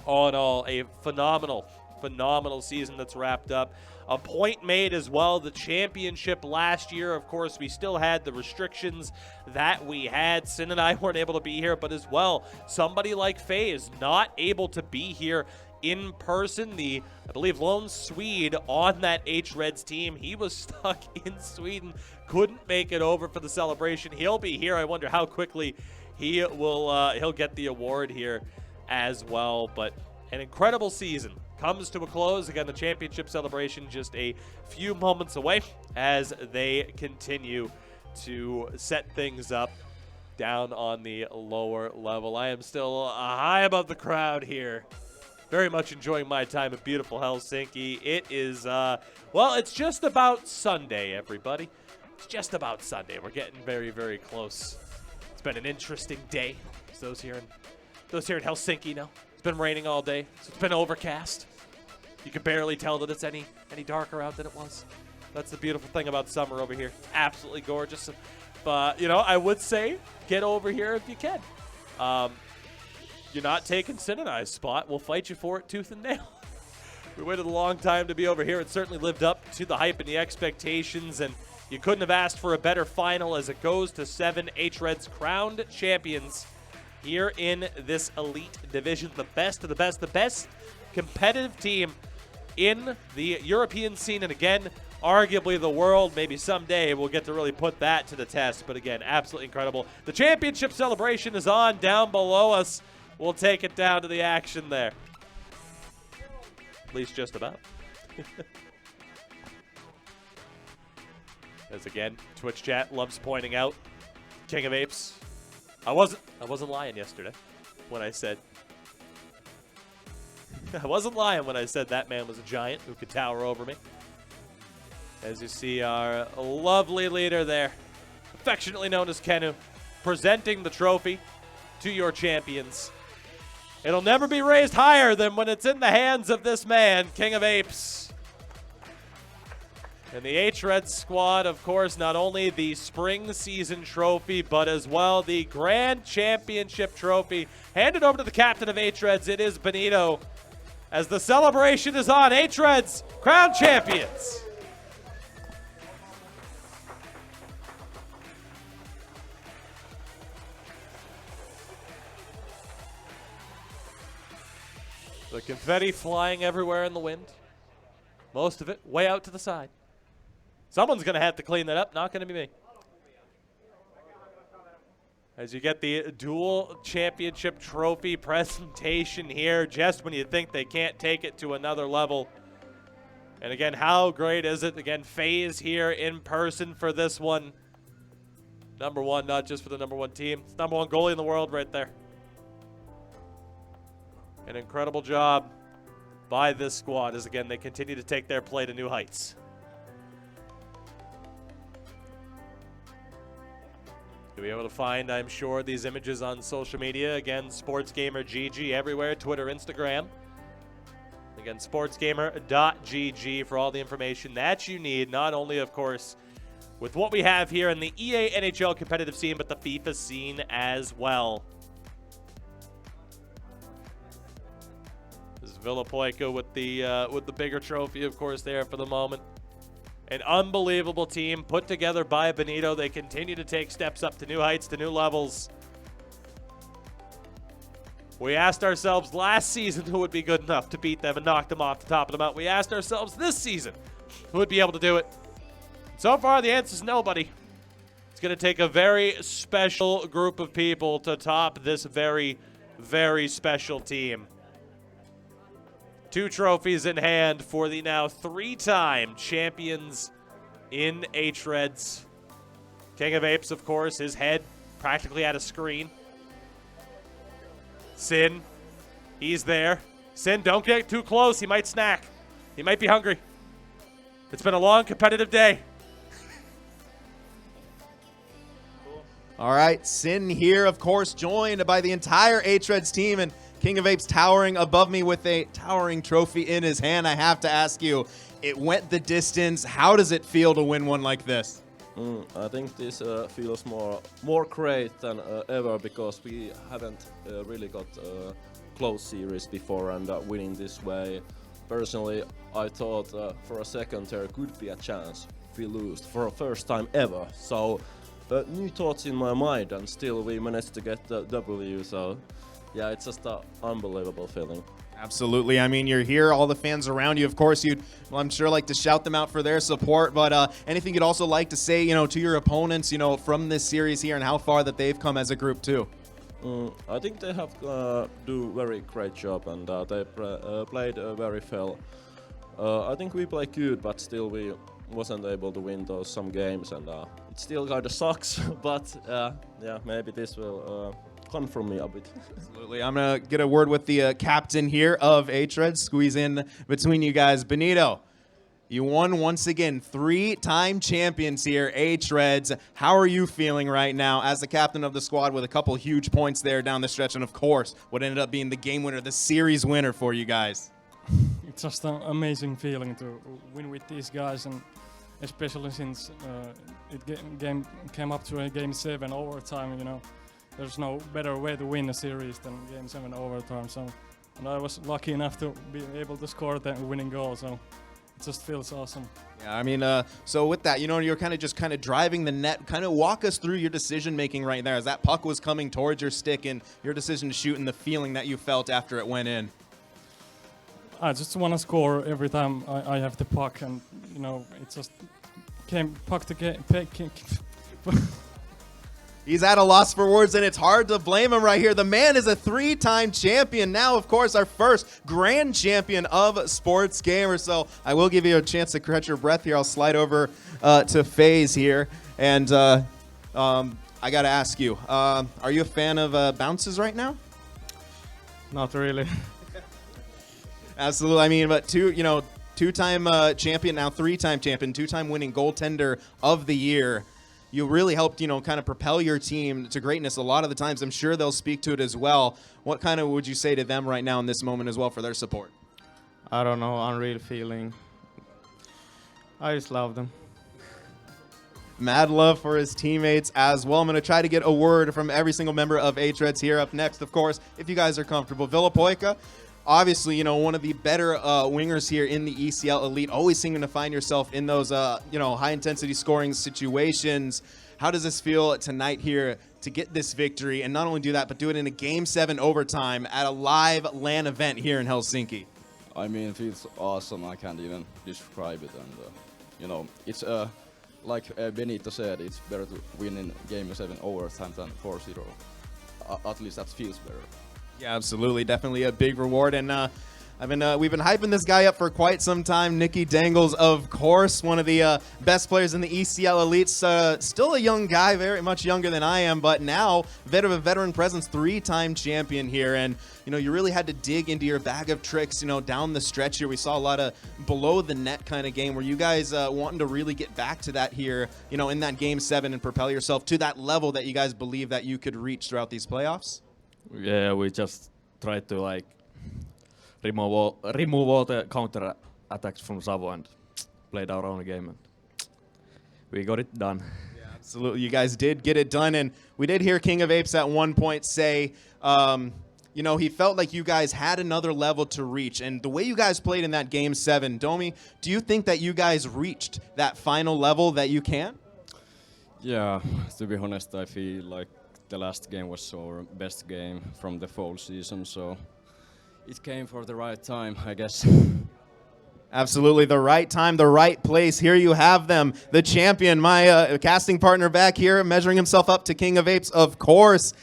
all in all, a phenomenal season that's wrapped up. A point made as well, the championship last year, of course, we still had the restrictions that we had. Sin and I weren't able to be here, but as well, somebody like FaZe not able to be here in person. I believe, lone Swede on that hREDS team. He was stuck in Sweden, couldn't make it over for the celebration. He'll be here. I wonder how quickly he'll get the award here as well. But an incredible season comes to a close. Again, the championship celebration just a few moments away as they continue to set things up down on the lower level. I am still high above the crowd here. Very much enjoying my time at beautiful Helsinki. It is, well, it's just about Sunday, everybody. It's just about Sunday. We're getting very, very close. It's been an interesting day. Those here in Helsinki know. It's been raining all day, so it's been overcast. You can barely tell that it's any darker out than it was. That's the beautiful thing about summer over here. Absolutely gorgeous. But, you know, I would say get over here if you can. You're not taking Sin and I's spot. We'll fight you for it tooth and nail. We waited a long time to be over here. It certainly lived up to the hype and the expectations, and you couldn't have asked for a better final as it goes to 7 hREDS crowned champions here in this elite division. The best of the best, the best competitive team in the European scene, and again, arguably the world. Maybe someday we'll get to really put that to the test, but again, absolutely incredible. The championship celebration is on down below us. We'll take it down to the action there. At least just about. As again, Twitch chat loves pointing out King of Apes. I wasn't lying yesterday when I said I wasn't lying when I said that man was a giant who could tower over me. As you see our lovely leader there, affectionately known as Kenu, presenting the trophy to your champions. It'll never be raised higher than when it's in the hands of this man, King of Apes. And the hREDS squad, of course, not only the spring season trophy, but as well the Grand Championship trophy. Handed over to the captain of hREDS, it is Benito. As the celebration is on, hREDS, crown champions. The confetti flying everywhere in the wind. Most of it way out to the side. Someone's going to have to clean that up, not going to be me. As you get the dual championship trophy presentation here, just when you think they can't take it to another level. And again, how great is it? Again, FaZe here in person for this one. Number one, not just for the number one team. It's number one goalie in the world right there. An incredible job by this squad as, again, they continue to take their play to new heights. You'll be able to find, I'm sure, these images on social media. Again, SportsGamerGG everywhere, Twitter, Instagram. Again, sportsgamer.gg for all the information that you need, not only, of course, with what we have here in the EA NHL competitive scene, but the FIFA scene as well. This is Villapoica with the bigger trophy, of course, there for the moment. An unbelievable team put together by Benito. They continue to take steps up to new heights, to new levels. We asked ourselves last season who would be good enough to beat them and knock them off the top of the mountain. We asked ourselves this season who would be able to do it. So far, the answer is nobody. It's going to take a very special group of people to top this very very special team. 2 trophies in hand for the now 3-time champions in hREDS. King of Apes, of course, his head practically at a screen. Sin, he's there. Sin, don't get too close. He might snack. He might be hungry. It's been a long competitive day.
All right, Sin here, of course, joined by the entire hREDS team, and King of Apes towering above me with a towering trophy in his hand. I have to ask you, it went the distance. How does it feel to win one like this?
I think this feels more great than ever because we haven't really got a close series before, and winning this way. Personally, I thought for a second there could be a chance we lose for a first time ever. So new thoughts in my mind, and still we managed to get the W. So yeah, it's just an unbelievable feeling.
Absolutely. I mean, you're here, all the fans around you. Of course, you'd, well, I'm sure, like to shout them out for their support. But anything you'd also like to say, to your opponents, from this series here and how far that they've come as a group too?
I think they have do very great job, and they played very well. I think we played good, but still we wasn't able to win some games, and it still kind of sucks. But yeah, maybe this will confirm me a bit.
Absolutely. I'm going to get a word with the captain here of hREDS, squeeze in between you guys. Benito, you won once again, 3-time champions here, hREDS. How are you feeling right now as the captain of the squad with a couple huge points there down the stretch, and of course, what ended up being the game winner, the series winner for you guys?
It's just an amazing feeling to win with these guys, and especially since game came up to a Game 7 overtime, there's no better way to win a series than Game 7 overtime. So, and I was lucky enough to be able to score the winning goal. So it just feels awesome.
Yeah, I mean, so with that, you're kind of driving the net. Kind of walk us through your decision making right there as that puck was coming towards your stick, and your decision to shoot, and the feeling that you felt after it went in.
I just want to score every time I have the puck, and it just came puck to get.
He's at a loss for words, and it's hard to blame him right here. The man is a 3-time champion. Now, of course, our first grand champion of Sports Gamer. So I will give you a chance to catch your breath here. I'll slide over to FaZe here. And I got to ask you, are you a fan of bounces right now?
Not really.
Absolutely. I mean, but two-time champion, now 3-time champion, 2-time winning goaltender of the year. You really helped, kind of propel your team to greatness a lot of the times. I'm sure they'll speak to it as well. What kind of would you say to them right now in this moment as well for their support?
I don't know, unreal feeling. I just love them.
Mad love for his teammates as well. I'm going to try to get a word from every single member of hREDS here. Up next, of course, if you guys are comfortable. Villapoika, obviously, one of the better wingers here in the ECL Elite, always seeming to find yourself in those, high-intensity scoring situations. How does this feel tonight here to get this victory, and not only do that, but do it in a Game 7 overtime at a live LAN event here in Helsinki?
I mean, it feels awesome. I can't even describe it. And, it's like Benito said, it's better to win in Game 7 overtime than 4-0. At least that feels better.
Yeah, absolutely. Definitely a big reward. And we've been hyping this guy up for quite some time. Nicky Dangles, of course, one of the best players in the ECL Elites. Still a young guy, very much younger than I am, but now a veteran presence, 3-time champion here. And, you really had to dig into your bag of tricks, down the stretch here. We saw a lot of below the net kind of game where you guys wanting to really get back to that here, in that Game 7 and propel yourself to that level that you guys believe that you could reach throughout these playoffs.
Yeah, we just tried to remove all the counter attacks from SAWO and played our own game, and we got it done.
Yeah, absolutely. You guys did get it done, and we did hear King of Apes at one point say, he felt like you guys had another level to reach, and the way you guys played in that Game 7, Domi, do you think that you guys reached that final level that you can?
Yeah, to be honest, I feel like the last game was our best game from the fall season, so it came for the right time, I guess.
Absolutely, the right time, the right place. Here you have them, the champion, my casting partner back here, measuring himself up to King of Apes, of course.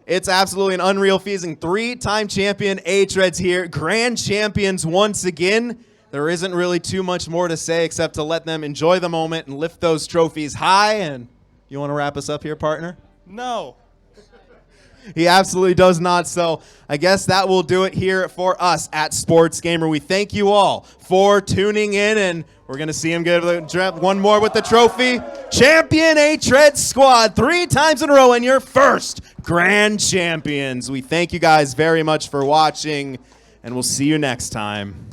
It's absolutely an unreal feeling. 3-time champion hREDS here, grand champions once again. There isn't really too much more to say except to let them enjoy the moment and lift those trophies high. And you want to wrap us up here, partner?
No.
He absolutely does not. So I guess that will do it here for us at Sports Gamer. We thank you all for tuning in, and we're going to see him get one more with the trophy. Champion hREDS squad 3 times in a row, and your first grand champions. We thank you guys very much for watching, and we'll see you next time.